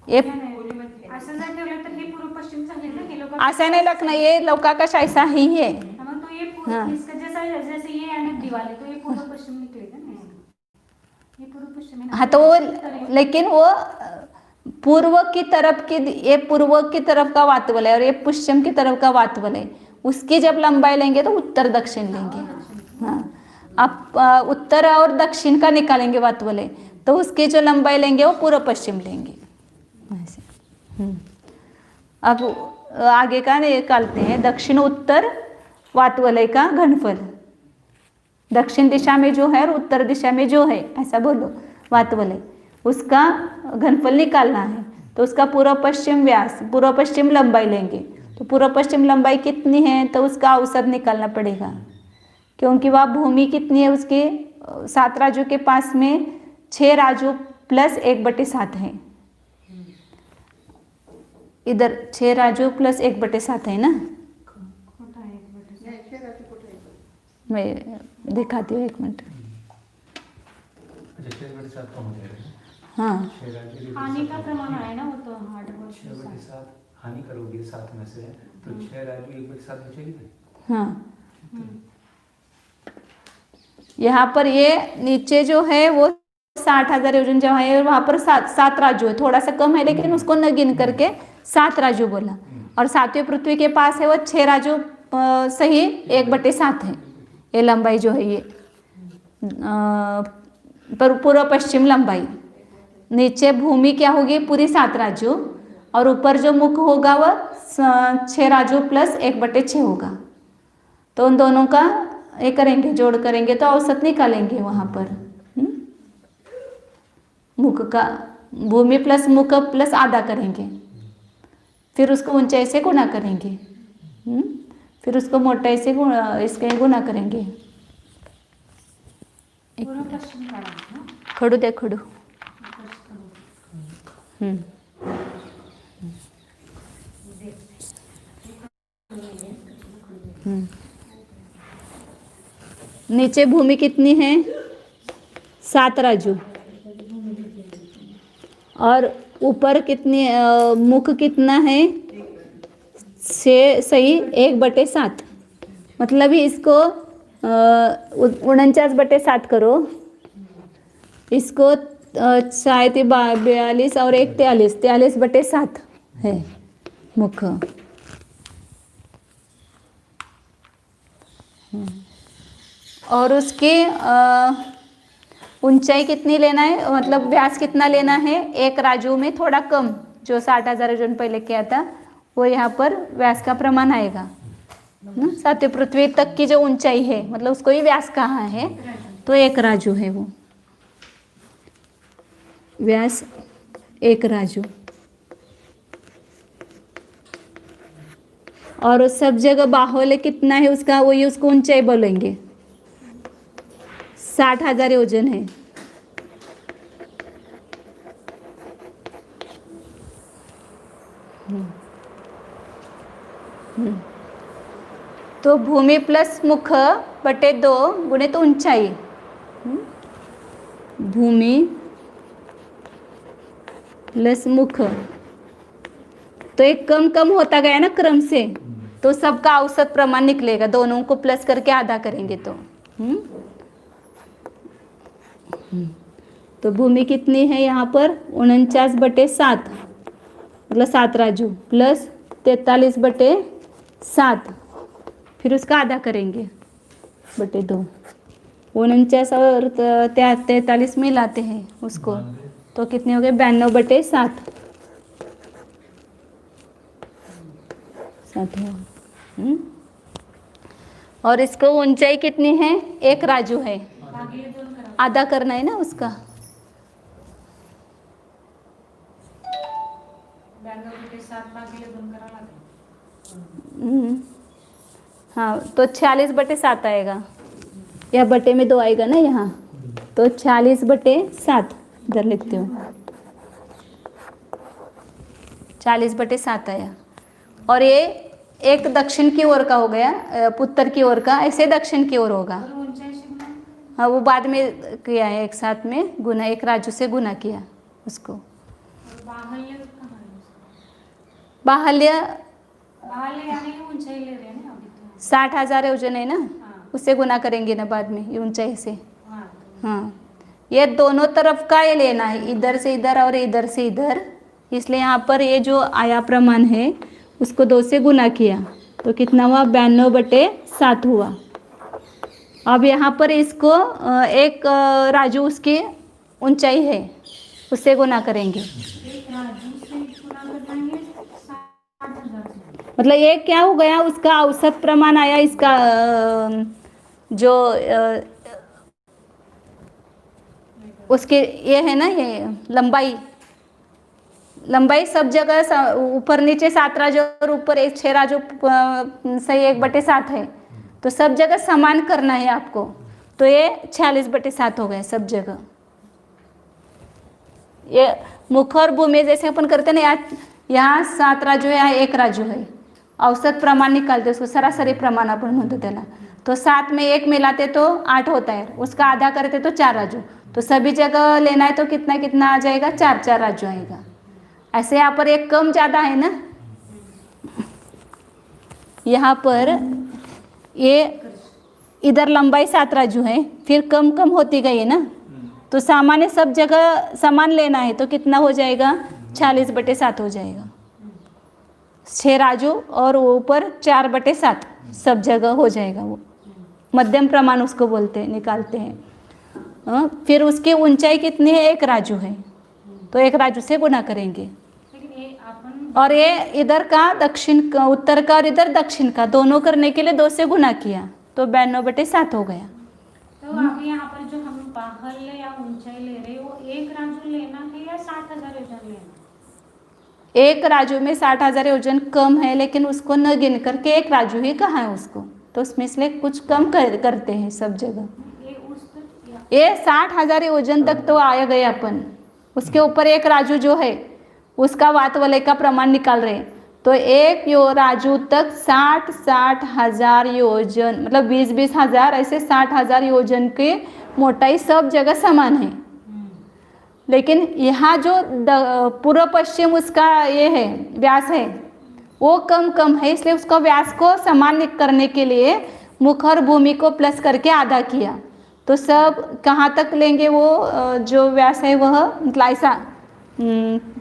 ये असं जर ठेवलं तर हे पूर्व पश्चिम झाले ना, हे लोक ऐसा नहीं रखना, ये लौकाकाश ऐसा ही है। मग तो ये हाँ। इसका जैसा जैसे ये है ना दिवाली, तो ये पूर्व पश्चिम निकलेगा ना, ये पूर्व पश्चिम है ना। हाँ तो वो, लेकिन वो पूर्व की तरफ की, ये पूर्व की तरफ का वातवलय और ये पश्चिम की तरफ का वातवलय, उसकी जब लंबाई लेंगे तो उत्तर दक्षिण लेंगे। हाँ, आप उत्तर और दक्षिण का निकालेंगे वातवलय तो उसकी जो लंबाई लेंगे वो पूर्व पश्चिम लेंगे ऐसे। अब आगे का निकालते हैं, दक्षिण उत्तर वातवलय का घनफल। दक्षिण दिशा में जो है और उत्तर दिशा में जो है, ऐसा बोलो, वातवलय, उसका घनफल निकालना है। तो उसका पूर्व पश्चिम व्यास, पूर्व पश्चिम लंबाई लेंगे। तो पूर्व पश्चिम लंबाई कितनी है तो उसका औसत निकालना पड़ेगा, क्योंकि वह भूमि कितनी है उसके 7 राजू के पास में 6 राजू प्लस 1/7 है। इधर 6 राजू प्लस 1/7 है ना, खोटा है एक बटे। मैं दिखाती हूँ 1 मिनट। अच्छा 6/7 कम हो जाएगा। हाँ 6 राजू हानि का प्रमाण है ना वो, तो 6/7 हानि करोगे 7 में से तो 6 राजू 1/7 बचेगी ना। हाँ, यहाँ पर ये नीचे जो है वो 60,000 योजन जो है वहाँ पर 7 राजू है, थोड़ा सा कम है लेकिन उसको न गिन करके 7 राजू बोला। और 7वें पृथ्वी के पास है वो 6 राजू सही 1/7 है ये लंबाई जो है, ये पर पूर्व पश्चिम लंबाई। नीचे भूमि क्या होगी पूरी 7 राजू, और ऊपर जो मुख होगा वह 6 राजू प्लस 1/6 होगा। तो उन दोनों का ये करेंगे, जोड़ करेंगे तो औसत निकालेंगे वहाँ पर। मुख का, भूमि प्लस मुख प्लस आधा करेंगे, फिर उसको ऊंचाई से गुना करेंगे, फिर उसको मोटाई से इसके गुना करेंगे। पूर्व पश्चिम काढायचं ना। खडू दे खडू। नीचे भूमि कितनी है 7 राजू, और ऊपर कितनी मुख कितना है से सही 1/7, मतलब ही इसको 49/7 करो, इसको 42 और 1 43/7 है मुख। और उसकी ऊंचाई कितनी लेना है, मतलब व्यास कितना लेना है 1 राजू में थोड़ा कम, जो 60,000 योजन पहले किया था वो यहाँ पर व्यास का प्रमाण आएगा। 7वें पृथ्वी तक की जो ऊंचाई है मतलब उसको ही व्यास कहा है, तो 1 राजू है वो व्यास 1 राजू। और सब जगह बाहुल्य कितना है उसका, वही उसको ऊंचाई बोलेंगे, 60,000 योजन है। तो भूमि प्लस मुख बटे 2 गुणे तो ऊंचाई, भूमि प्लस मुख, तो एक कम कम होता गया ना क्रम से, तो सबका औसत प्रमाण निकलेगा, दोनों को प्लस करके आधा करेंगे तो भूमि कितनी है यहाँ पर 49/7 मतलब 7 राजू प्लस 43/7, फिर उसका आधा करेंगे बटे 2, 49 और 43 मिलाते हैं उसको तो कितने हो गए 92/7 और इसको ऊंचाई कितनी है 1 राजू है, भागिले 2 करा। आधा करना है ना उसका। 92/7 भागिले 2 करावं लागेल। हाँ तो 46/7 आएगा, या बटे में 2 आएगा ना यहाँ, तो 46/7 इधर लिखते हो, 40/7 आया। और ये एक दक्षिण की ओर का हो गया, उत्तर की ओर का, ऐसे दक्षिण की ओर होगा। और ऊंचाई से गुना, हाँ वो बाद में किया है, एक साथ में गुना, एक राजू से गुना किया उसको। और बाहुल्य कहाँ है उसका? बाहुल्य बाहुल्य यानी कि ऊंचाई ले रहे हैं ना अभी तो। 60,000 योजन है ना, हाँ उससे गुना करेंगे ना बाद में, ये ऊंचाई से। हाँ हाँ ये दोनों तरफ का ये लेना है, इधर से इधर और इधर से इधर, इसलिए यहाँ पर ये जो आया प्रमाण है उसको 2 से गुना किया तो कितना हुआ, 92/7 हुआ। अब यहाँ पर इसको एक राजू उसकी ऊंचाई है उससे गुना करेंगे, एक राजू से गुना कर देंगे 60,000 से। मतलब ये क्या हो गया, उसका औसत प्रमाण आया इसका जो उसके ये है ना, ये लंबाई सब जगह ऊपर नीचे 7 राजू और ऊपर 6 राजू सही 1/7 है, तो सब जगह समान करना है आपको, तो ये 46/7 हो गए सब जगह। ये मुख और भूमि जैसे अपन करते ना, यहाँ 7 राजू है, यहाँ 1 राजू है, औसत प्रमाण निकालते उसको सरासरी प्रमाण आपण म्हणतो त्याला, तो 7 में 1 मिलाते तो 8 होता है, उसका आधा करते तो 4 राजू, तो सभी जगह लेना है तो कितना कितना आ जाएगा, 4 राजू आएगा। ऐसे यहाँ पर एक कम ज़्यादा है ना, यहाँ पर ये इधर लंबाई 7 राजू है, फिर कम कम होती गई है ना, तो सामान्य सब जगह समान लेना है तो कितना हो जाएगा, 46/7 हो जाएगा। 6 राजू और ऊपर 4/7 सब जगह हो जाएगा, वो मध्यम प्रमाण उसको बोलते हैं, निकालते हैं। फिर उसकी ऊंचाई कितनी है, 1 राजू है, तो 1 राजू से गुना करेंगे। लेकिन ये अपन और ये इधर का दक्षिण का, उत्तर का और इधर दक्षिण का, दोनों करने के लिए 2 से गुना किया तो 92/7 हो गया। तो अभी यहाँ पर जो हम बाहुल्य या ऊंचाई ले रहे हैं वो 1 राजू लेना है या 60,000 योजन लेना? 1 राजू में 60,000 योजन कम है, लेकिन उसको न गिन करके 1 राजू ही कहा है उसको, तो उसमें इसलिए कुछ कम करते हैं सब जगह। ये उस तक या ये 60,000 योजन तक तो आया गए अपन, उसके ऊपर 1 राजू जो है उसका वात वलय का प्रमाण निकाल रहे हैं, तो 1 राजू तक 60,000 योजन, मतलब 20,000 ऐसे 60,000 योजन के मोटाई सब जगह समान है। लेकिन यहाँ जो पूर्व पश्चिम उसका ये है व्यास है वो कम है, इसलिए उसका व्यास को समान करने के लिए मुख और भूमि को प्लस करके आधा किया, तो सब कहाँ तक लेंगे, वो जो व्यास है वह मतलब ऐसा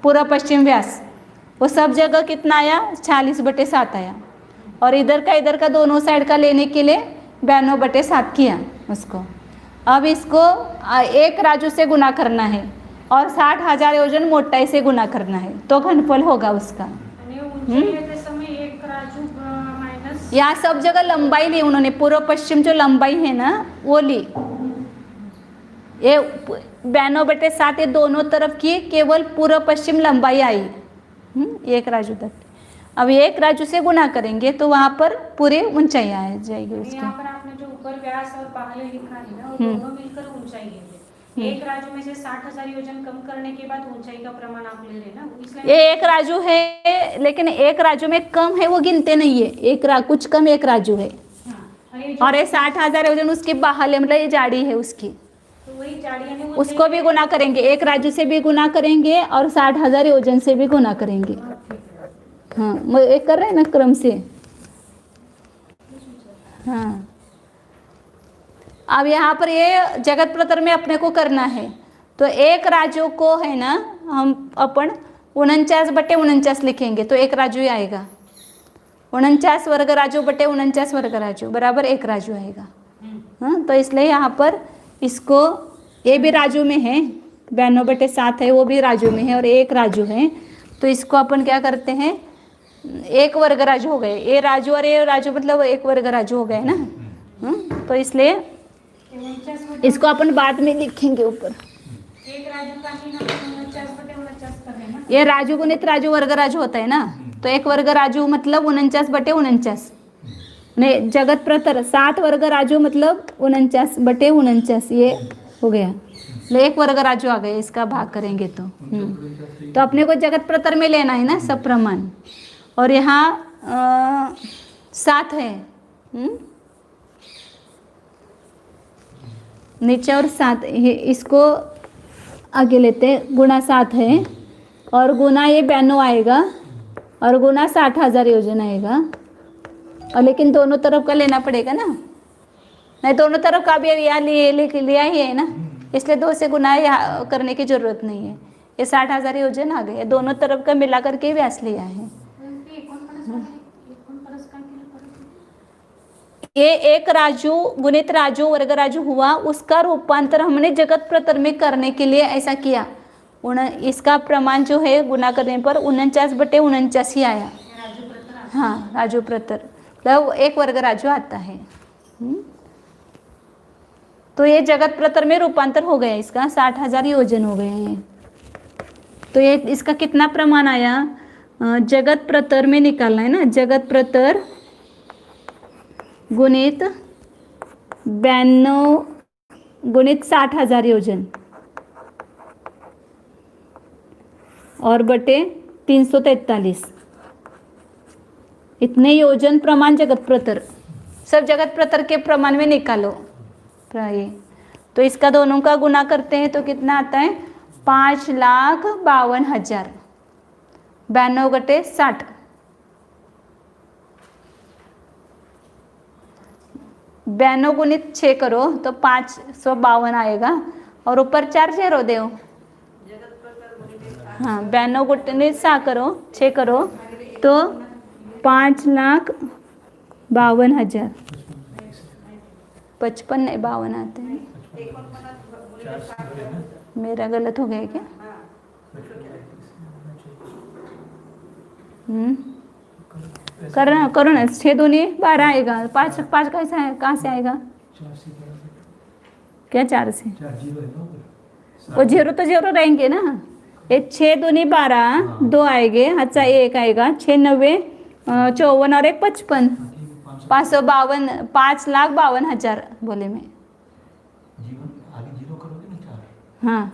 पूर्व पश्चिम व्यास, वो सब जगह कितना आया, 46/7 आया। और इधर का दोनों साइड का लेने के लिए 92/7 किया उसको। अब इसको 1 राजू से गुना करना है और 60,000 योजन मोटाई से गुना करना है, तो घनफल होगा उसका। आणि ऊंचाई लेते समय 1 राजू माइनस यहाँ सब जगह लंबाई ली उन्होंने, पूर्व पश्चिम जो लंबाई है ना वो ली, ये 92/7 ये दोनों तरफ की केवल पूर्व पश्चिम लंबाई आई 1 राजू तक। अब 1 राजू से गुना करेंगे तो वहाँ पर पूरी ऊंचाई आ जाएगी उसकी। यहाँ पर आपने जो ऊपर व्यास और बाहुल्य लिखा है ना, वो दोनों मिलकर ऊंचाई है। 1 राजू में से 60,000 योजन कम करने के बाद ऊंचाई का प्रमाण आप ले रहे हैं ना, इसलिए ये 1 राजू है, लेकिन 1 राजू में कम है वो गिनते नहीं है, कुछ कम 1 राजू है, हाँ, और ये जो और ये 60,000 योजन उसकी बाहुल्य मतलब ये जाड़ी है उसकी, तो वही जाड़ियाँ ने उसको भी गुना करेंगे, 1 राजू से भी गुना करेंगे और 60,000 योजन से भी गुना करेंगे। हाँ मैं एक कर रहे हैं ना क्रम से। हाँ अब यहाँ पर ये जगत प्रतर में अपने को करना है, तो 1 राजू को है ना हम अपन 49/49 लिखेंगे तो 1 राजू ही आएगा, 49 वर्ग राजू बटे 49 वर्ग राजू बराबर 1 राजू आएगा। हाँ तो इसलिए यहाँ पर इसको ये भी राजू में है, 92/7 है वो भी राजू में है और 1 राजू है, तो इसको अपन क्या करते हैं 1 वर्ग राजू हो गए, ये राजू और ये राजू मतलब 1 वर्ग राजू हो गए ना। तो इसलिए 49 इसको अपन बाद में लिखेंगे ऊपर। 1 राजू का ही हम 49/49 कर रहे हैं ना। ये राजू गुणित राजू वर्ग राजू होता है ना, तो 1 वर्ग राजू मतलब 49/49 नहीं, जगत प्रतर 7 वर्ग राजू मतलब 49/49 ये हो गया, 1 वर्ग राजू आ गया, इसका भाग करेंगे तो अपने को जगत प्रतर में लेना है ना सब प्रमाण। और यहाँ 7 है। नीचे और 7, इसको आगे लेते हैं, गुना 7 है और गुना ये 92 आएगा और गुना 60,000 योजन आएगा। और लेकिन दोनों तरफ का लेना पड़ेगा ना, नहीं दोनों तरफ का भी यहाँ लिया ही है ना, इसलिए 2 से गुना यहाँ करने की जरूरत नहीं है। ये 60,000 योजन आ गए, दोनों तरफ का मिला करके व्यास लिया है। ये एक राजू गुणित राजू वर्ग राजू हुआ, उसका रूपांतर हमने जगत प्रतर में करने के लिए ऐसा किया। इसका प्रमाण जो है गुना करने पर 49/49 ही आया। हाँ, राजू प्रतर मतलब 1 वर्ग राजू आता है। तो ये जगत प्रतर में रूपांतर हो गया, इसका 60,000 योजन हो गए हैं। तो ये इसका कितना प्रमाण आया, जगत प्रतर में निकालना है ना, जगत प्रतर गुणित 92 गुणित 60,000 योजन और बटे 343, इतने योजन प्रमाण जगत प्रतर, सब जगत प्रतर के प्रमाण में निकालो। तो इसका दोनों का गुना करते हैं तो कितना आता है, 5,52,000, 92/60, 92 गुणित 6 करो तो 552 आएगा और ऊपर 4 0 दो। हाँ, 92 गुणित 6 करो 6 करो तो 5,52,000, 55 नहीं 52 आते हैं। मेरा गलत हो गया क्या? करो ना, 6 दूनी 12 आएगा, 5 कैसा है, कहाँ से आएगा? क्या 4 से? वो 0 तो 0 रहेंगे ना। ये 6 दूनी 12, 2 आएंगे, अच्छा 1 आएगा, 6 9 54 और 1 55, 5,52,000 बोले मैं। हाँ,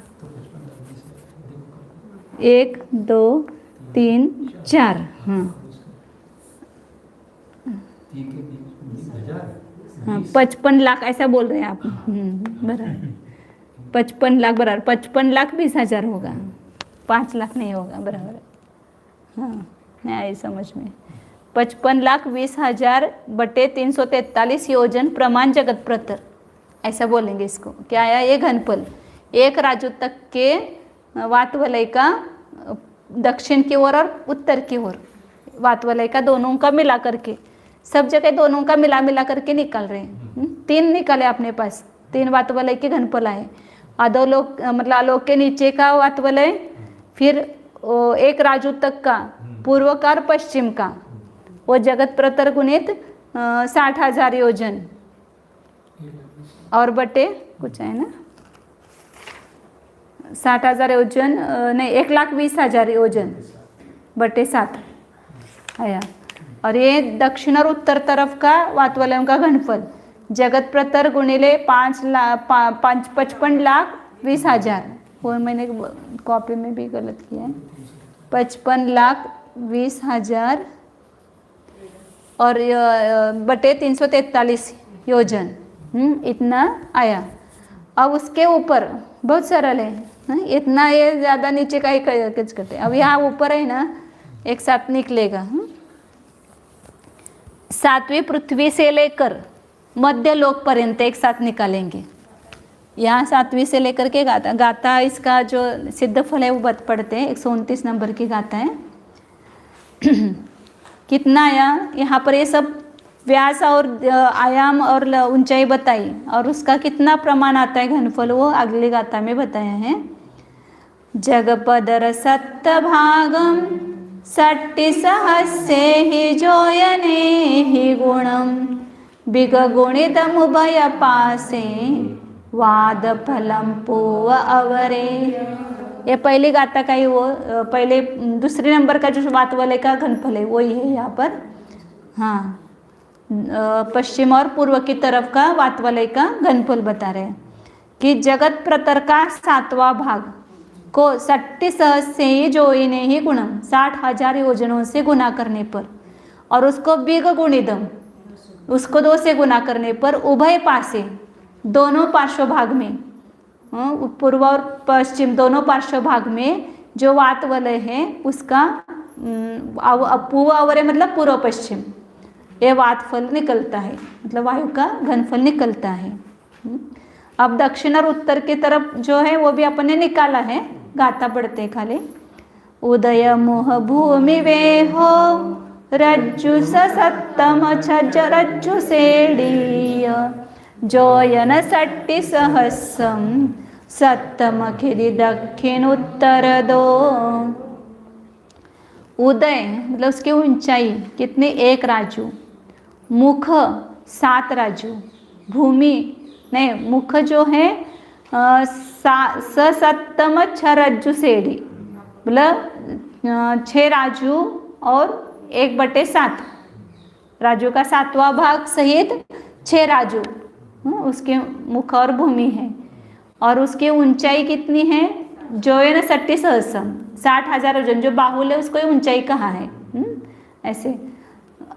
1 2 3 4, हाँ हाँ, 55 लाख ऐसा बोल रहे हैं आप। बराबर, 55 लाख बराबर 55,20,000 होगा, 5 लाख नहीं होगा, बराबर। हाँ, नहीं आई समझ में। 55,20,000 बटे 343 योजन प्रमाण जगत प्रतर, ऐसा बोलेंगे इसको। क्या आया, ये घनफल 1 राजू तक के वात वलय का दक्षिण की ओर और उत्तर की ओर, वात वलय का दोनों का मिला करके, सब जगह दोनों का मिला करके निकाल रहे हैं। 3 निकाले अपने पास, 3 वात वलय के घनफल आए। अधोलोक मतलब आलोक के नीचे का वात वलय, फिर 1 राजू तक का, पूर्व का और पश्चिम का, वो जगत प्रतर गुणित 60,000 योजन और बटे कुछ है ना 60,000 योजन, नहीं 1,20,000 योजन बटे 7 आया। और ये दक्षिण और उत्तर तरफ का वात वलयों का घनफल जगत प्रतर गुणिले 55,20,000, वो मैंने कॉपी में भी गलत किया है, 55,20,000 और बटे 343 योजन, इतना आया। अब उसके ऊपर बहुत सरल है, इतना ये ज़्यादा नीचे का ही कटे। अब यहाँ ऊपर है ना, एक साथ निकलेगा। 7वीं पृथ्वी से लेकर मध्य लोक पर्यंत एक साथ निकालेंगे। यहाँ 7वीं से लेकर के गाथा इसका जो सिद्धफल है वो पढ़ते हैं, 129 नंबर की गाथा है। कितना आया, यहाँ पर ये सब व्यास और आयाम और ऊंचाई बताई और उसका कितना प्रमाण आता है घनफल, वो अगली गाथा में बताया है। जगपदर सत्तभागम 60 हि जोयने हि गुणम बिगगुणितमुभय पासे वाद फलम पूव अवरे। ये पहली गाथा का ही, वो पहले दूसरे नंबर का जो वात वलय का घनफल है वही है यहाँ पर। हाँ, पश्चिम और पूर्व की तरफ का वात वलय का घनफल बता रहे हैं कि जगत प्रतर का 7वां भाग को 60 से ही जोईने ही गुणम 60,000 योजनों से गुना करने पर और उसको बिग गुणिदम, उसको 2 से गुना करने पर उभय पासे, दोनों पार्श्व भाग में, पूर्व और पश्चिम दोनों पार्श्व भाग में जो वात वलय है उसका पूर्व अवरय मतलब पूर्व पश्चिम, ये वात फल निकलता है, मतलब वायु का घनफल निकलता है। अब दक्षिण और उत्तर की तरफ जो है वो भी अपन ने निकाला है, गाथा पढ़ते खाली। उदय मोह भूमि वेहो रज्जु सत्तम छज रज्जु सेडीय जोयन सट्टि सहस्रम सत्तम खिदि दक्षिण उत्तर दो। उदय मतलब उसकी ऊंचाई कितनी, 1 राजू, मुख 7 राजू, भूमि नहीं मुख जो है सत्तम 6 रज्जु सेड़ी, मतलब 6 राजू और 1/7 राजू का 7वां भाग सहित 6 राजू उसके मुख और भूमि है। और उसकी ऊंचाई कितनी है, जोयन 60 सहस्रम, 60,000 योजन, जो बाहुल्य उसको ऊंचाई कहा है ऐसे।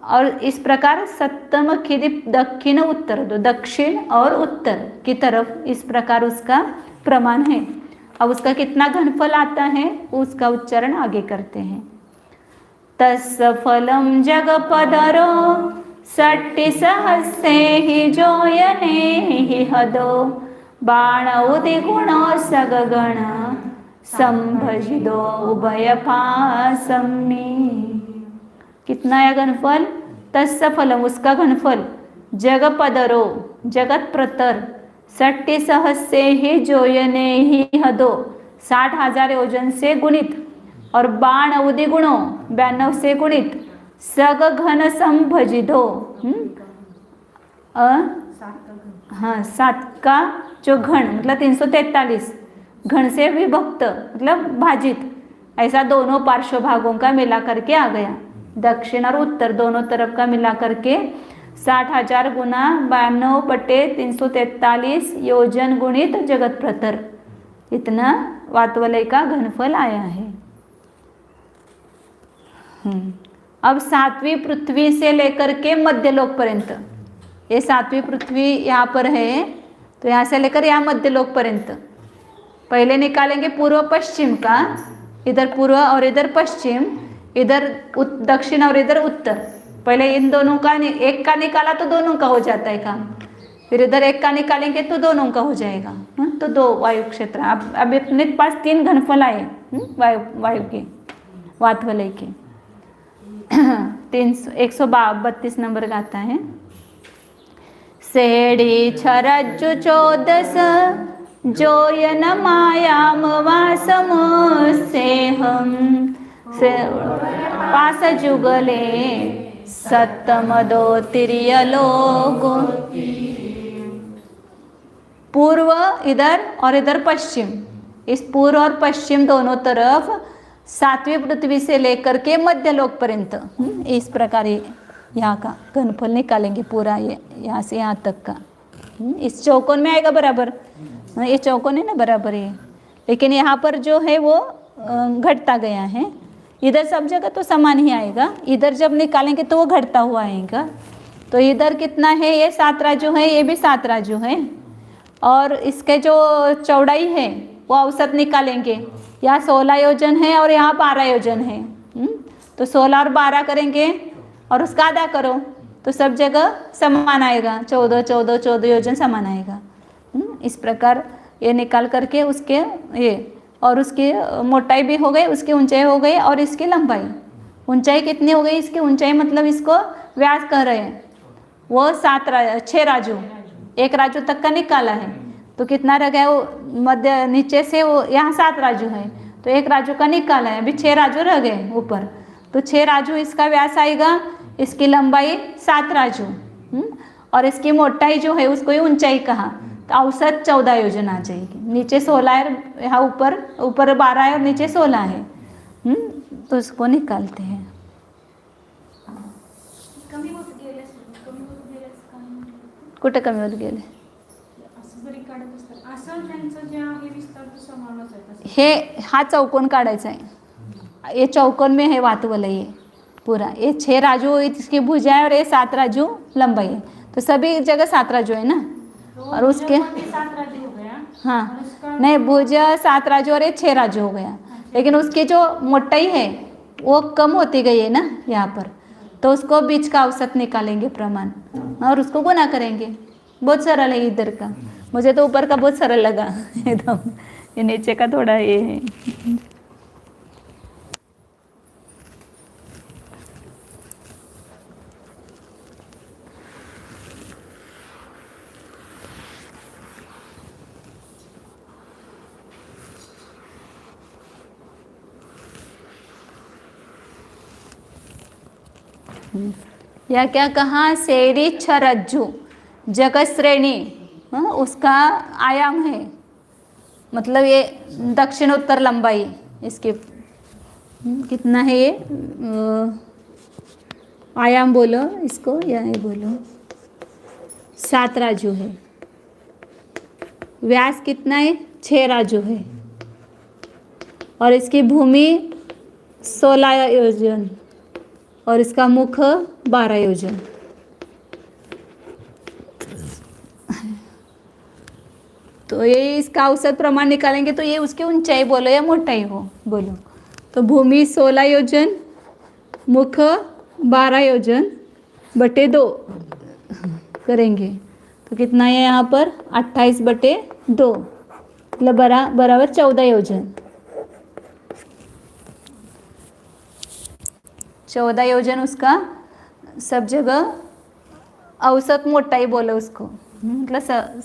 और इस प्रकार सप्तम खिदि दक्षिण उत्तर दो, दक्षिण और उत्तर की तरफ इस प्रकार उसका प्रमाण है। अब उसका कितना घनफल आता है उसका उच्चारण आगे करते हैं। तस्य फलम जगपदरो 60 सहस्रे हि जोयने हि हदो बाण उदिगुणो सगगण संभजिदो उभय पासमी। कितना है घनफल, तस्य फलम उसका घनफल, जगपदरो जगत प्रतर 60 सहस्रे ही जोयने ही हदो 60,000 योजन से गुणित, और बाण अवधि गुणो 92 से गुणित, सग घन संभजिदो हाँ 7 का जो घन मतलब 343 घन से विभक्त मतलब भाजित, ऐसा दोनों पार्श्व भागों का मिला करके आ गया। दक्षिण और उत्तर दोनों तरफ का मिला करके 60,000 गुना 92/343 योजन गुणित जगत प्रतर, इतना वातवलय का घनफल आया है। अब 7वीं पृथ्वी से लेकर के मध्यलोक पर्यंत, ये 7वीं पृथ्वी यहाँ पर है तो यहाँ से लेकर यहाँ मध्यलोक पर्यंत पहले निकालेंगे पूर्व पश्चिम का, इधर पूर्व और इधर पश्चिम, इधर दक्षिण और इधर उत्तर। पहले इन दोनों का एक का निकाला तो दोनों का हो जाता है काम, फिर इधर एक का निकालेंगे तो दोनों का हो जाएगा। तो 2 वायु क्षेत्र। अब अपने पास 3 घनफल आए वायु के वातवलय के। 132 नंबर गाता है। सेड़ी छरज्जु 14 जोयन मायाम वासम सेहम से पास जुगले सत्तम दो तिरिय लोगो। पूर्व इधर और इधर पश्चिम, इस पूर्व और पश्चिम दोनों तरफ 7वीं पृथ्वी से लेकर के मध्यलोक पर्यंत इस प्रकार यहाँ का घनफल निकालेंगे पूरा, ये यहाँ से यहाँ तक का। इस चौकोन में आएगा बराबर, ये चौकोन है ना बराबर ये, लेकिन यहाँ पर जो है वो घटता गया है। इधर सब जगह तो समान ही आएगा, इधर जब निकालेंगे तो वो घटता हुआ आएगा। तो इधर कितना है, ये 7 राजू है, ये भी 7 राजू है, और इसके जो चौड़ाई है वो औसत निकालेंगे। यहाँ 16 योजन है और यहाँ 12 योजन है। तो 16 और 12 करेंगे और उसका आधा करो तो सब जगह समान आएगा, 14 योजन समान आएगा। इस प्रकार ये निकाल करके उसके ये, और उसकी मोटाई भी हो गई, उसकी ऊंचाई हो गई, और इसकी लंबाई ऊंचाई कितनी हो गई, इसकी ऊंचाई मतलब इसको व्यास कह रहे हैं, वो 6 राजू, 1 राजू तक का निकाला है। तो कितना रह गया, वो मध्य नीचे से वो यहाँ 7 राजू है तो 1 राजू का निकाला है, अभी 6 राजू रह गए ऊपर। तो 6 राजू इसका व्यास आएगा, इसकी लंबाई 7 राजू, और इसकी मोटाई जो है उसको ही ऊंचाई कहा, तो औसत 14 योजन आ जाएगी। नीचे 16 है, यहाँ ऊपर 12 है और नीचे 16 है। तो उसको निकालते हैं। कुठे कमी होत गेले, हे हा चौकोन काढायचा आहे, ये चौकोन में है वातवलय, पूरा। ये 6 राजू इसकी भुजा है और ये 7 राजू लंबाई है, तो सभी जगह 7 राजू है ना। तो और उसके 7 राजू हो गया। हाँ और उसका नहीं, भुजा 7 राजू और ये 6 राजू हो गया, लेकिन उसकी जो मोटाई है वो कम होती गई है ना यहाँ पर, तो उसको बीच का औसत निकालेंगे प्रमाण और उसको गुना करेंगे। बहुत सरल है इधर का, मुझे तो ऊपर का बहुत सरल लगा एकदम, ये नीचे का थोड़ा ये है। या क्या कहा, शेरी छरज्जू जगत श्रेणी, उसका आयाम है, मतलब ये दक्षिण उत्तर लंबाई इसके कितना है ये आयाम बोलो इसको, या ये बोलो 7 राजू है। व्यास कितना है, 6 राजू है, और इसकी भूमि 16 योजन और इसका मुख 12 योजन। तो ये इसका औसत प्रमाण निकालेंगे, तो ये उसकी ऊंचाई बोलो या मोटाई हो बोलो। तो भूमि 16 योजन, मुख 12 योजन बटे 2 करेंगे, तो कितना है यहाँ पर 28 बटे 2, मतलब बराबर 14 योजन। 14 योजन उसका सब जगह औसत मोटाई बोलो उसको, मतलब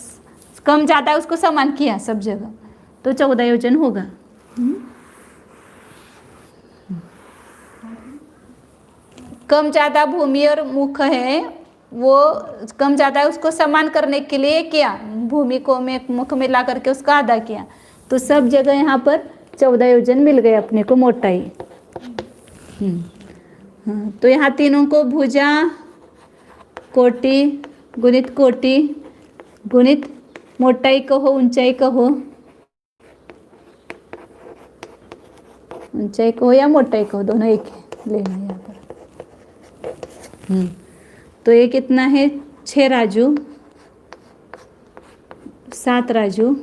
कम ज़्यादा है उसको समान किया सब जगह, तो 14 योजन होगा। कम ज़्यादा भूमि और मुख है, वो कम ज़्यादा है उसको समान करने के लिए किया, भूमि को में मुख मिला करके उसका आधा किया, तो सब जगह यहाँ पर 14 योजन मिल गए अपने को मोटाई। तो यहाँ तीनों को भुजा कोटि गुणित मोटाई कहो ऊंचाई कहो, ऊंचाई कहो या मोटाई कहो, दोनों एक है, लेना यहाँ पर। तो ये कितना है, 6 राजू 7 राजू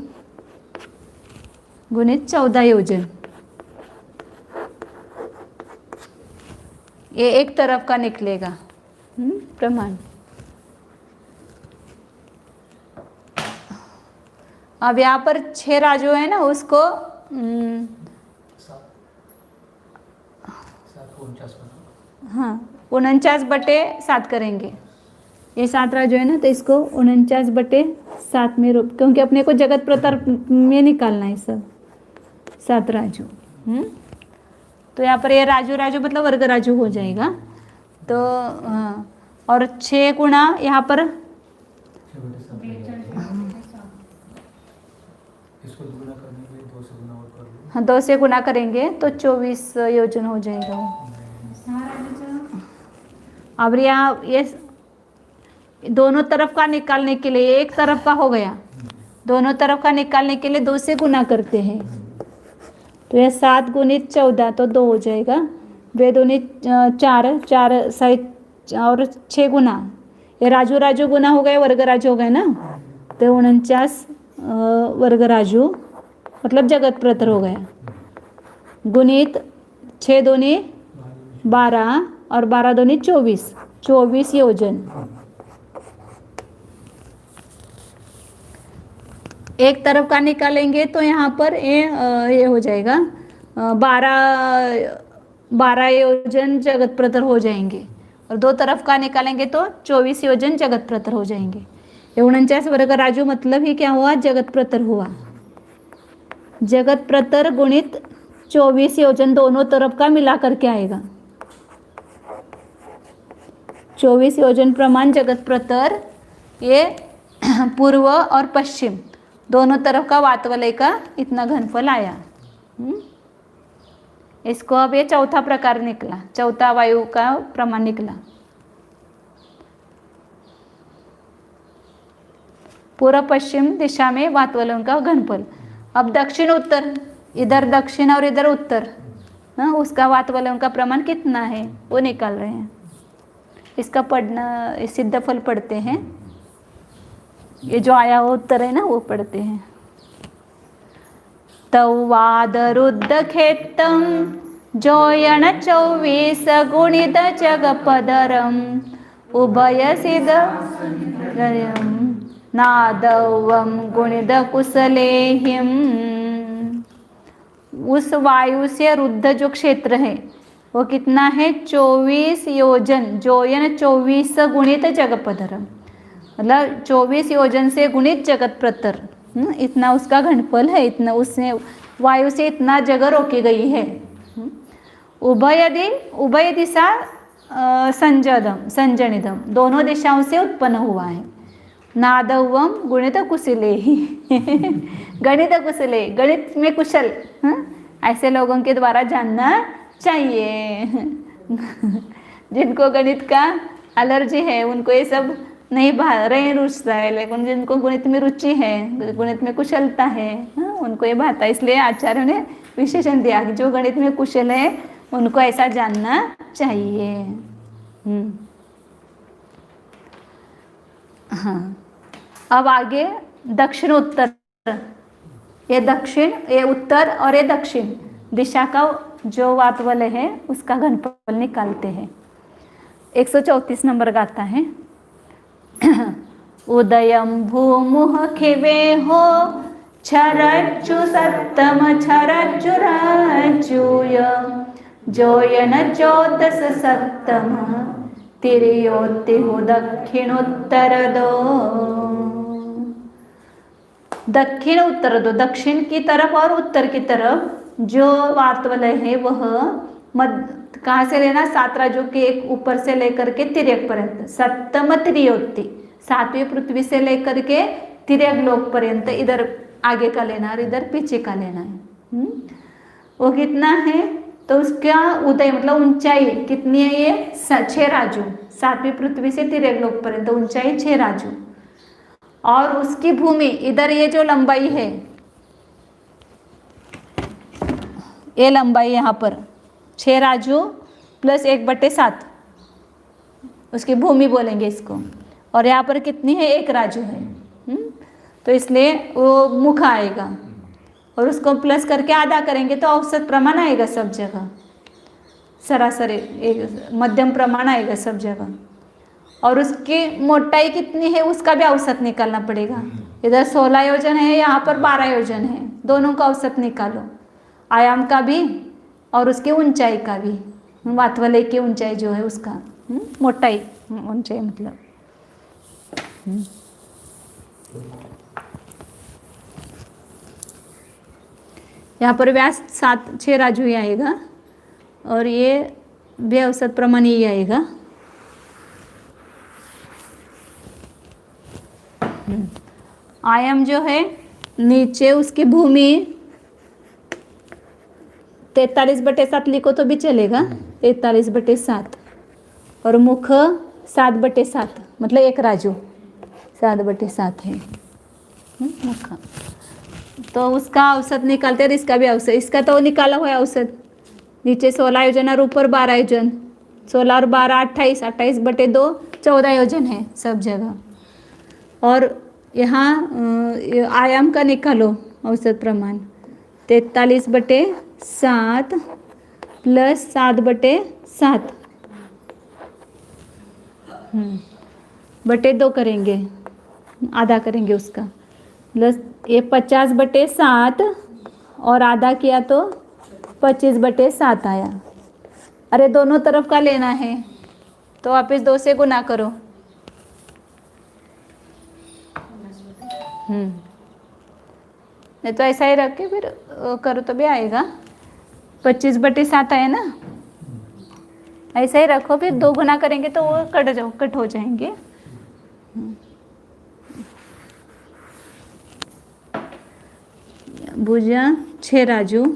गुणित 14 योजन। ये एक तरफ का निकलेगा प्रमाण। अब यहाँ पर 6 राजू है ना, उसको 49/7 करेंगे। ये 7 राजू है ना, तो इसको 49/7 में रूप, क्योंकि अपने को जगत प्रतर में निकालना है सब 7 राजू। तो यहाँ पर ये राजू राजू मतलब वर्ग राजू हो जाएगा। तो हाँ, और 6 गुणा यहाँ पर हाँ 2 से गुना करेंगे तो 24 योजन हो जाएगा। अब यहाँ ये दोनों तरफ का निकालने के लिए, एक तरफ का हो गया, दोनों तरफ का निकालने के लिए 2 से गुना करते हैं। तो यह 7 गुणित 14 तो 2 हो जाएगा, 2 दूनित 4 साइड और 6 गुना, ये राजू राजू गुना हो गए, वर्ग राजू हो गए ना, तो 49 वर्ग राजू मतलब जगत प्रतर हो गया, गुणित 6 दूनी 12 और 12 दूनी 24 योजन। एक तरफ का निकालेंगे तो यहाँ पर ये हो जाएगा 12 योजन जगत प्रतर हो जाएंगे, और 2 तरफ का निकालेंगे तो 24 योजन जगत प्रतर हो जाएंगे। 49 वर्ग राजू मतलब ही क्या हुआ, जगत प्रतर हुआ। जगत प्रतर गुणित 24 योजन दोनों तरफ का मिला करके आएगा। 24 योजन प्रमाण जगत प्रतर, ये पूर्व और पश्चिम दोनों तरफ का वातवलय का इतना घनफल आया। इसको अब ये चौथा प्रकार निकला, चौथा वायु का प्रमाण निकला। पूर्व पश्चिम दिशा में वातवलयों का घनफल। अब दक्षिण उत्तर, इधर दक्षिण और इधर उत्तर, हाँ, उसका वातवलय का प्रमाण कितना है वो निकाल रहे हैं। इसका पढ़ना सिद्धफल पढ़ते हैं, ये जो आया वो उत्तर है ना वो पढ़ते हैं। तवादरुद्ध खेतम जोयण 24 गुणित जगपदरम उभय सिद्ध नादवम गुणित कुशलेहिम। उस वायु से रुद्ध जो क्षेत्र है वो कितना है 24 योजन, जोयन 24 गुणित जगपदरम, मतलब 24 योजन से गुणित जगत प्रतर, इतना उसका घनफल है, इतना उसने वायु से इतना जगह रोकी गई है। उभय दिशा संजनिधम, दोनों दिशाओं से उत्पन्न हुआ है। नादवम गुणित कुशले ही गणित कुशले, गणित में कुशल, ऐसे लोगों के द्वारा जानना चाहिए। जिनको गणित का एलर्जी है उनको ये सब नहीं रहे रुचता है, लेकिन जिनको गणित में रुचि है, गणित में कुशलता है, उनको ये भाता है। इसलिए आचार्यों ने विशेषण दिया कि जो गणित में कुशल है उनको ऐसा जानना चाहिए। हाँ, अब आगे दक्षिण उत्तर, ये दक्षिण, ये उत्तर और ये दक्षिण दिशा का जो वातवलय है उसका घनफल निकालते हैं। 134 नंबर गाता है। उदयम भूमुह खिवे हो छरज्जु सप्तम छरज्जु राजूय जोयन 14 सप्तम तिरयोति हो दक्षिणोत्तर दो। दक्षिण उत्तर दो, दक्षिण की तरफ और उत्तर की तरफ जो वातवलय है वह मध्य कहाँ से लेना, 7 राज्यों के एक ऊपर से लेकर के तिर्यक पर्यंत, सप्तम त्रियोति 7वीं पृथ्वी से लेकर के तिर्यक लोक पर्यंत इधर आगे का लेना और इधर पीछे का लेना है। वो कितना है तो उसका उदय मतलब ऊंचाई कितनी है, ये 6 राजू, 7वीं पृथ्वी से तिर्यक लोक पर्यंत ऊंचाई 6 राजू, और उसकी भूमि इधर ये जो लंबाई है, ये लंबाई यहाँ पर 6 राजू प्लस 1/7 उसकी भूमि बोलेंगे इसको, और यहाँ पर कितनी है 1 राजू है। तो इसलिए वो मुख आएगा और उसको प्लस करके आधा करेंगे तो औसत प्रमाण आएगा सब जगह, सरासरी एक मध्यम प्रमाण आएगा सब जगह। और उसकी मोटाई कितनी है उसका भी औसत निकालना पड़ेगा। इधर 16 योजन है, यहाँ पर 12 योजन है, दोनों का औसत निकालो, आयाम का भी और उसकी ऊंचाई का भी, वातवलय की ऊंचाई जो है उसका, मोटाई ऊंचाई मतलब। यहाँ पर व्यास 6 राजू ही आएगा और ये भी औसत प्रमाण ही आएगा। आयाम जो है नीचे उसकी भूमि 43/7 लिखो तो भी चलेगा, 43/7, और मुख 7/7 मतलब 1 राजू 7/7 है मुख। तो उसका औसत निकालते हैं, इसका भी औसत, इसका तो निकाला हुआ है औसत, नीचे 16 योजन और ऊपर 12 योजन, 16 और 12 28, 28/2 14 योजन है सब जगह। और यहाँ आयाम का निकालो औसत प्रमाण 43/7 प्लस 7/7 बटे 2 करेंगे, आधा करेंगे उसका, प्लस ये 50/7 और आधा किया तो 25/7 आया। अरे दोनों तरफ का लेना है तो वापस 2 से गुना करो। नहीं तो ऐसा ही रख के फिर करो तो भी आएगा, 25/7 आया ना, ऐसा ही रखो, फिर 2 गुना करेंगे तो वो कट हो जाएंगे। भुजा 6 राजू,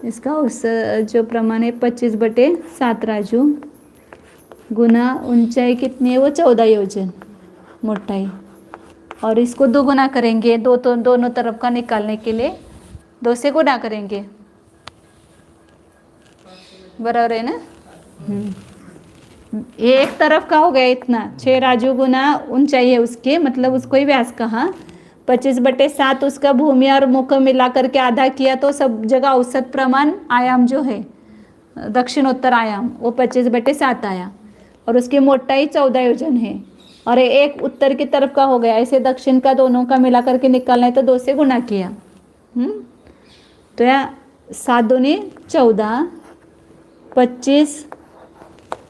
इसका उस जो प्रमाण है 25/7 राजू, गुना ऊंचाई कितनी है वो 14 योजन मोटाई, और इसको 2 गुना करेंगे, दोनों तरफ का निकालने के लिए 2 से गुना करेंगे बराबर है ना। ये एक तरफ का हो गया इतना 6 राजू गुना ऊंचाई है उसके, मतलब उसको ही व्यास कहा। 25/7 उसका भूमि और मुख मिला करके आधा किया तो सब जगह औसत प्रमाण आयाम जो है दक्षिणोत्तर आयाम वो 25/7 आया। और उसकी मोटाई 14 योजन है। और एक उत्तर की तरफ का हो गया, ऐसे दक्षिण का दोनों का मिला करके निकालना है तो 2 से गुना किया। तो यह 7 दूनी 14, 25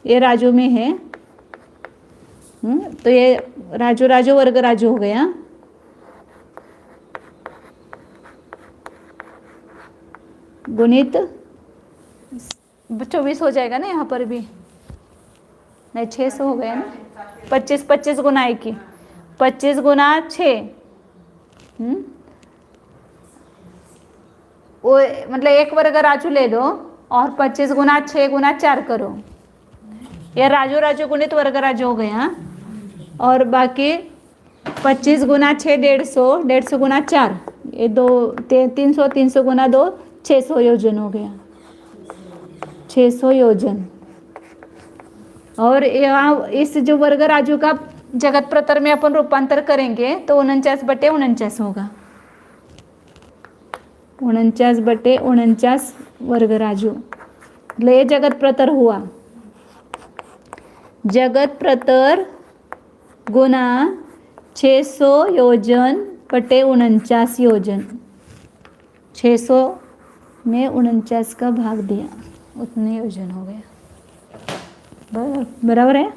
ये राजू में है। तो ये राजू राजू वर्ग राजू हो गया। गुणित 24 हो जाएगा ना यहाँ पर भी, नहीं 600 हो गया ना। 25 गुना 1 25 गुना 6 वो मतलब एक वर्ग राजू ले लो और 25 गुना 6 गुना 4 करो, ये राजू राजू गुणित वर्ग राजू हो गया। और बाकी 25 गुना 6 150, 150 गुना 4 ये 300, 300 गुना 2 600 योजन हो गया, 600 योजन। और यहाँ इस जो वर्ग राजू का जगत प्रतर में अपन रूपांतर करेंगे तो 49/49 होगा, 49/49 वर्ग राजू। ले जगत प्रतर हुआ, जगत प्रतर गुना 600 योजन बटे 49 योजन। 600 में 49 का भाग दिया, उतने योजन हो गया। बराबर है,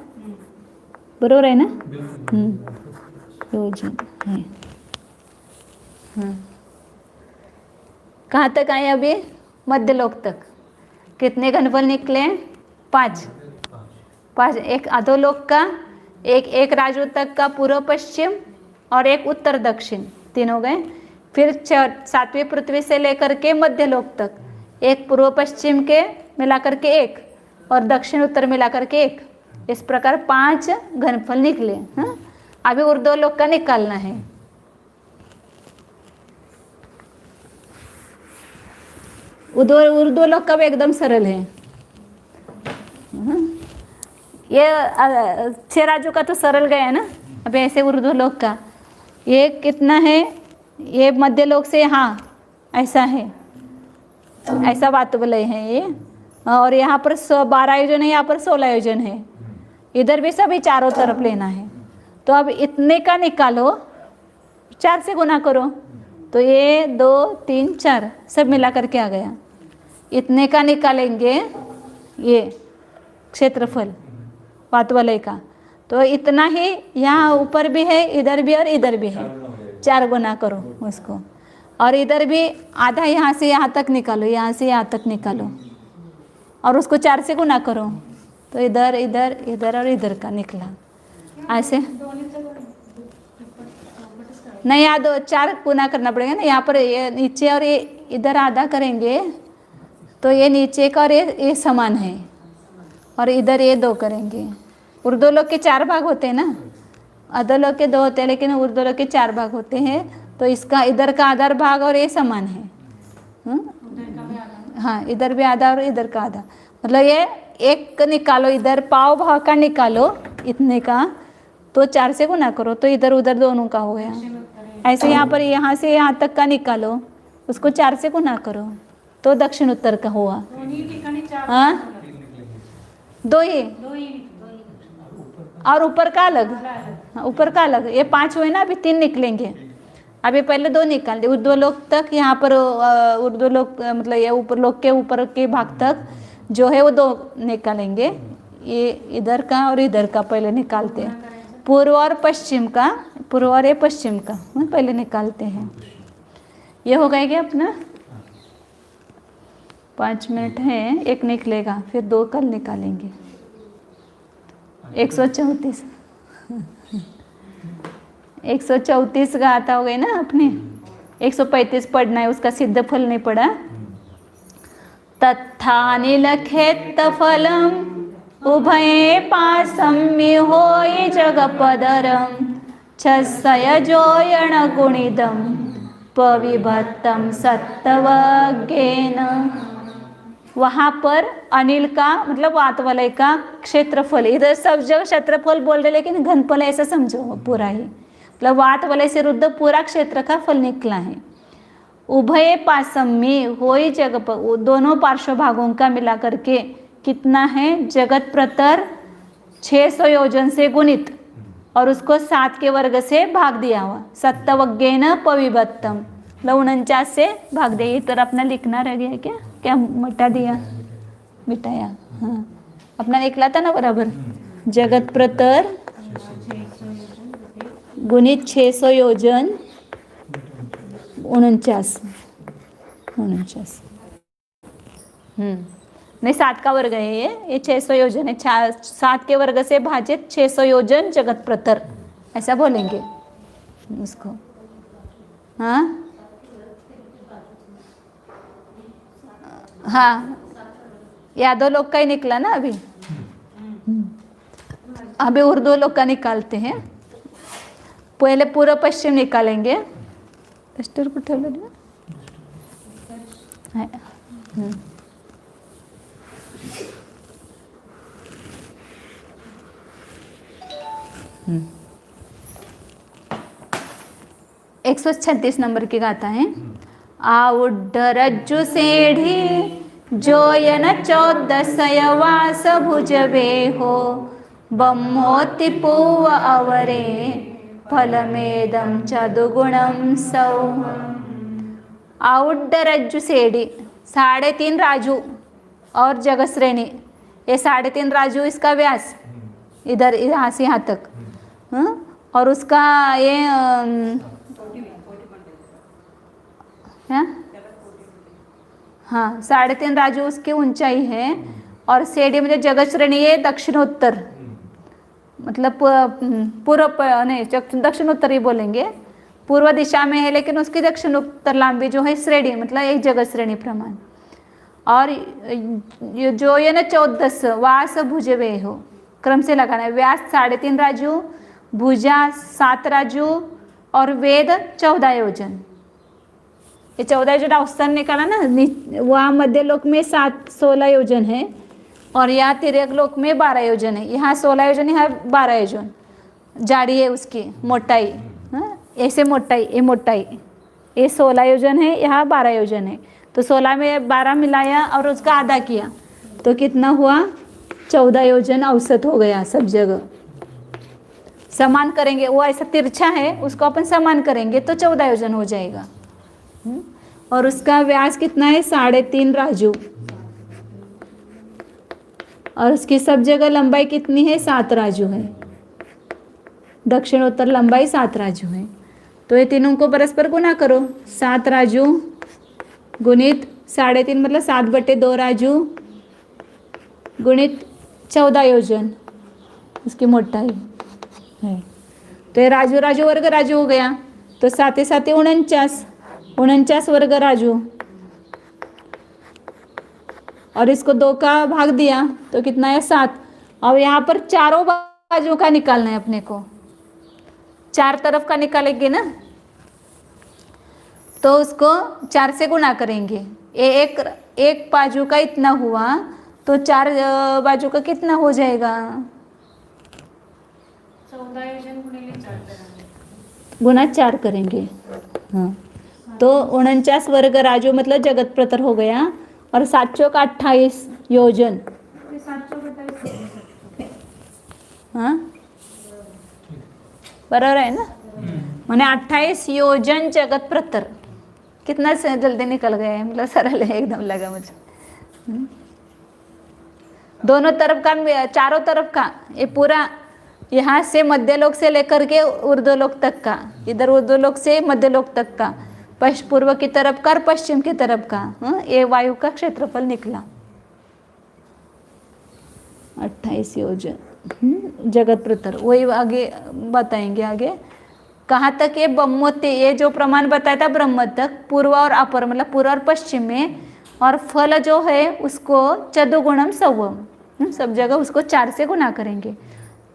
बराबर है ना। योजन है। कहाँ तक आए अभी? मध्यलोक तक। कितने घनफल निकले? 5। एक अधोलोक का, एक राजू तक का पूर्व पश्चिम और एक उत्तर दक्षिण, 3 हो गए। फिर 7वीं पृथ्वी से लेकर के मध्यलोक तक एक पूर्व पश्चिम के मिलाकर के 1 और दक्षिण उत्तर मिलाकर के 1, इस प्रकार 5 घनफल निकले। हाँ, अभी ऊर्ध्वलोक का निकालना है। ऊर्ध्वलोक का भी एकदम सरल है। ये 6 राजू का तो सरल गया है ना। अब ऐसे ऊर्ध्वलोक का ये कितना है? ये मध्यलोक से यहाँ ऐसा है, ऐसा वातुवलय है ये। और यहाँ पर 12 योजन है, यहाँ पर 16 योजन है। इधर भी सभी चारों तरफ लेना है। तो अब इतने का निकालो, 4 से गुना करो तो ये 2 3 4 सब मिला करके आ गया। इतने का निकालेंगे ये क्षेत्रफल वातुवलय का, तो इतना ही यहाँ ऊपर भी है, इधर भी और इधर भी है। 4 गुना करो उसको। और इधर भी आधा यहाँ से यहाँ तक निकालो, यहाँ से यहाँ तक निकालो और उसको 4 से गुना करो तो इधर इधर इधर और इधर का निकला। ऐसे नहीं, यहाँ 4 गुना करना पड़ेगा ना। यहाँ पर ये नीचे और ये इधर आधा करेंगे तो ये नीचे का और ये समान है, और इधर ये 2 करेंगे। ऊर्ध्वलोक के 4 भाग होते हैं ना, अधोलोक के 2 होते हैं, लेकिन ऊर्ध्वलोक के 4 भाग होते हैं। तो इसका इधर का आधा भाग और ये समान है। हाँ, इधर भी आधा और इधर का आधा, मतलब ये 1 निकालो, इधर पाव भाग का निकालो इतने का, तो 4 से गुना करो तो इधर उधर दोनों का हो गया। ऐसे यहाँ पर यहाँ से यहाँ तक का निकालो, उसको 4 से गुना करो तो दक्षिण उत्तर का हुआ। हाँ, 2 ही और ऊपर का अलग। हाँ, ऊपर का अलग। ये 5 हुए ना, अभी 3 निकलेंगे। अभी पहले 2 निकाल दे। ऊर्ध्वलोक तक यहाँ पर ऊर्ध्वलोक मतलब ये ऊपर लोक के ऊपर के भाग तक जो है वो 2 निकालेंगे। ये इधर का और इधर का पहले निकालते हैं। पूर्व और पश्चिम का, पूर्व और ये पश्चिम का पहले निकालते हैं। ये हो गया क्या अपना? 5 मिनट है, 1 निकलेगा, फिर 2 कल निकालेंगे। 134 134 का आता हो गया ना अपने। 135 पढ़ना है, उसका सिद्ध फल नहीं पड़ा। तत्थानि लखेत फलम उभये पासम्य होय जगपदरम छसयजोयण गुणिदम पविभत्तम सत्तवज्ञेन। वहाँ पर अनिल का मतलब वात वलय का क्षेत्रफल, इधर सब जगह क्षेत्रफल बोल रहे लेकिन घनफल ऐसा समझो पूरा ही, मतलब वात वलय से रुद्ध पूरा क्षेत्र का फल निकला है। उभय पासम्मी होई जगत, दोनों पार्श्व भागों का मिला करके कितना है, जगत प्रतर 600 योजन से गुणित और उसको 7 के वर्ग से भाग दिया हुआ, सत्तवज्ञेन पविभक्तम, मतलब 49 से भाग दिया। ये तो अपना लिखना रह गया क्या, क्या मिटा दिया, मिटाया, हाँ अपना निकला था ना बराबर, जगत प्रतर गुणित 600 योजन 49 नहीं 7 का वर्ग है ये 600 योजन है, 7 के वर्ग से भाजित 600 योजन जगत प्रतर, ऐसा बोलेंगे इसको। हाँ हाँ यादव लोग का ही निकला ना अभी, अभी उर्दू लोग का निकालते हैं, पहले पूर्व पश्चिम निकालेंगे। डस्टर को ठेवलं ना, है 136 नंबर की गाथा है। आउड्डरज्जु सेढ़ी जोयन 14 वास भुजबे हो, बम्मोति पूव अवरे फलमेदम चदुगुणम सौ। आउड्डरज्जु सेढ़ी 3.5 राजू और जगश्रेणी, ये 3.5 राजू इसका व्यास, इधर यहाँ से यहाँ तक, और उसका ये हाँ 3.5 राजू उसकी ऊंचाई है, और सेढ़ी म्हणजे जगश्रेणी ये दक्षिणोत्तर, मतलब पूर्व नहीं दक्षिणोत्तर ही बोलेंगे, पूर्व दिशा में है लेकिन उसकी दक्षिणोत्तर लांबी जो है श्रेणी, मतलब एक जगत श्रेणी प्रमाण। और जो ये ना 14 वास भुजवे हो, क्रम से लगाना है, व्यास 3.5 राजू, भुजा 7 राजू और वेद 14 योजन। ये 14 योजन अवस्थान निकाला ना, वहाँ मध्य लोक में 16 योजन है और यहाँ तिर्यक लोक में 12 योजन है, यहाँ 16 योजन, यहाँ 12 योजन जाड़ी है उसकी मोटाई, ऐसे मोटाई, ये मोटाई, ये 16 योजन है, यहाँ 12 योजन है, तो 16 में 12 मिलाया और उसका आधा किया तो कितना हुआ, 14 योजन औसत हो गया सब जगह। समान करेंगे, वो ऐसा तिरछा है उसको अपन समान करेंगे तो 14 योजन हो जाएगा। और उसका व्यास कितना है, 3.5 राजू, और उसकी सब जगह लंबाई कितनी है, 7 राजू है, दक्षिणोत्तर लंबाई 7 राजू है। तो ये तीनों को परस्पर गुना करो, 7 राजू गुणित 3.5 मतलब 7/2 राजू गुणित 14 योजन उसकी मोटाई है। तो ये राजू राजू वर्ग राजू हो गया, तो 7 7 49 वर्ग राजू, और इसको 2 का भाग दिया तो कितना है, 7। अब यहाँ पर चारों बाजू का निकालना है अपने को, 4 तरफ का निकालेंगे ना, तो उसको 4 से गुना करेंगे। एक बाजू का इतना हुआ तो 4 बाजू का कितना हो जाएगा, 14 योजन गुणिले 4 करेंगे, गुना 4 करेंगे। हाँ तो 49 वर्ग राजू मतलब जगत प्रतर हो गया, और 7 चौक 28 योजन, ते 728 हाँ बराबर है ना, मैंने 28 योजन जगत प्रतर, कितना से जल्दी निकल गया है, मतलब सरल है एकदम लगा मुझे। दोनों तरफ का, चारों तरफ का, ये पूरा यहाँ से मध्य लोक से लेकर के ऊर्ध्वलोक तक का, इधर ऊर्ध्वलोक से मध्य लोक तक का, पूर्व की तरफ का और पश्चिम की तरफ का, ये वायु का क्षेत्रफल निकला 28 योजन जगत प्रतर। वही आगे बताएंगे, आगे कहाँ तक ये ब्रह्मोत्ते, ये जो प्रमाण बताया था ब्रह्म तक, पूर्व और अपर मतलब पूर्व और पश्चिम में, और फल जो है उसको चतुर्गुणम सवम, सब जगह उसको 4 से गुना करेंगे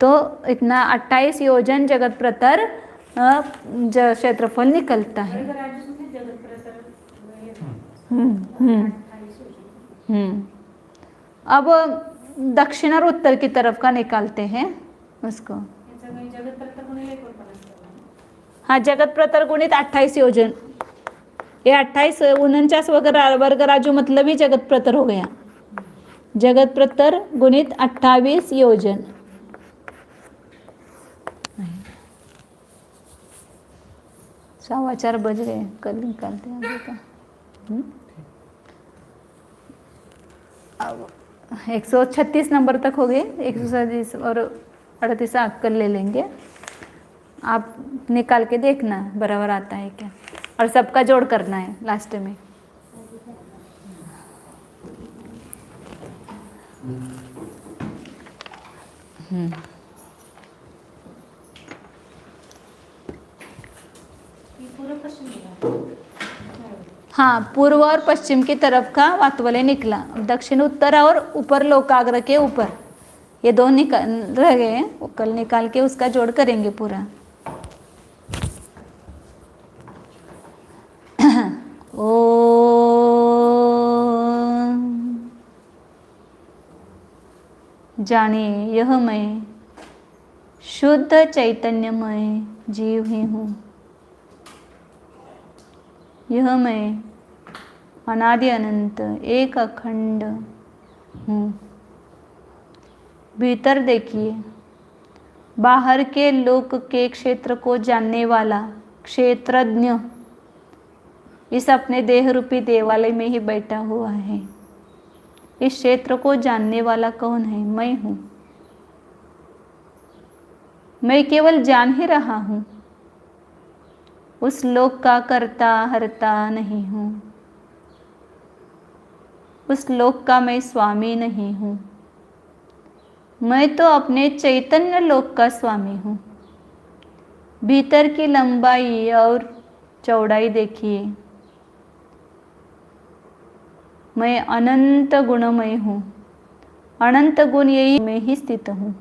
तो इतना 28 योजन जगत प्रतर क्षेत्रफल निकलता है। वर्ग राजू में जगत प्रतर 28 योजन। अब दक्षिण और उत्तर की तरफ का निकालते हैं उसको. याचं काही जगत प्रतर गुणिले 49. हाँ, जगत प्रतर गुणित 28 योजन. ये 28 49 वर्ग राजू मतलब ही जगत प्रतर हो गया. जगत प्रतर गुणित 28 योजन. सवा 4 बज गए, कल निकालते हैं आगे का. अब 136 नंबर तक हो गए. 137 और 38 कल ले लेंगे. आप निकाल के देखना बराबर आता है क्या, और सबका जोड़ करना है लास्ट में. ये पूर्व पश्चिम दिला. हाँ, पूर्व और पश्चिम की तरफ का वातवलय निकला. दक्षिण उत्तर और ऊपर लोकाग्र के ऊपर ये दो निकाल रह गए हैं. वो कल निकाल के उसका जोड़ करेंगे पूरा. ओ जाने यह मैं शुद्ध चैतन्यमय जीव ही हूँ. यह मैं अनादि अनंत एक अखंड हूँ. भीतर देखिए, बाहर के लोक के क्षेत्र को जानने वाला क्षेत्रज्ञ इस अपने देह रूपी देवालय में ही बैठा हुआ है. इस क्षेत्र को जानने वाला कौन है? मैं हूँ. मैं केवल जान ही रहा हूँ. उस लोक का कर्ता हर्ता नहीं हूँ. उस लोक का मैं स्वामी नहीं हूँ. मैं तो अपने चैतन्य लोक का स्वामी हूँ. भीतर की लंबाई और चौड़ाई देखिए. मैं अनंत गुणमय हूँ. अनंत गुण यही में ही स्थित हूँ.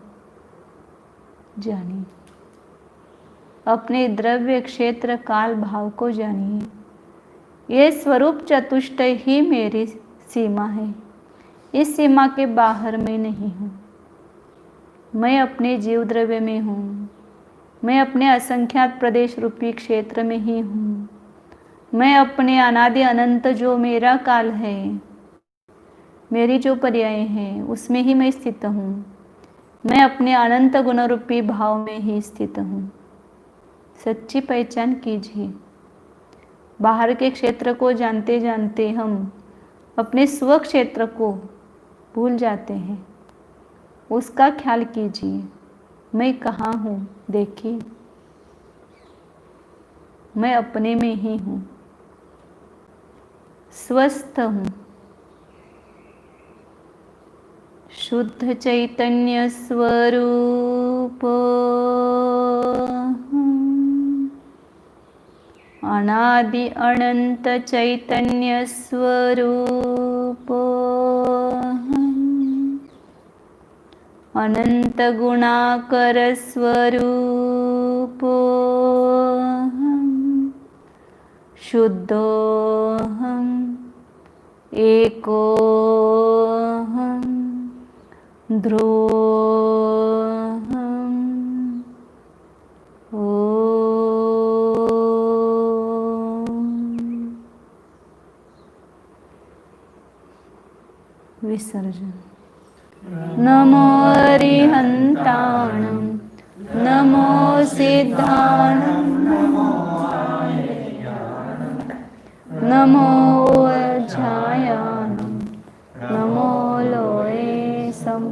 जानिए, अपने द्रव्य क्षेत्र काल भाव को जानिए. ये स्वरूप चतुष्टय ही मेरी सीमा है. इस सीमा के बाहर मैं नहीं हूँ. मैं अपने जीव द्रव्य में हूँ. मैं अपने असंख्यात प्रदेश रूपी क्षेत्र में ही हूँ. मैं अपने अनादि अनंत जो मेरा काल है, मेरी जो पर्याय है, उसमें ही मैं स्थित हूँ. मैं अपने अनंत गुण रूपी भाव में ही स्थित हूँ. सच्ची पहचान कीजिए. बाहर के क्षेत्र को जानते जानते हम अपने स्व क्षेत्र को भूल जाते हैं. उसका ख्याल कीजिए. मैं कहाँ हूँ देखिए. मैं अपने में ही हूँ. स्वस्थ हूँ. शुद्ध चैतन्य स्वरूप अनादि अनंत चैतन्य स्वरूप अनंत गुणाकर स्वरूप शुद्धोहम एकोहम ध्रुवहम. विसर्जन. नमो अरिहंताणं नमो सिद्धाणं नमो अध्यायानं नमो लोये सम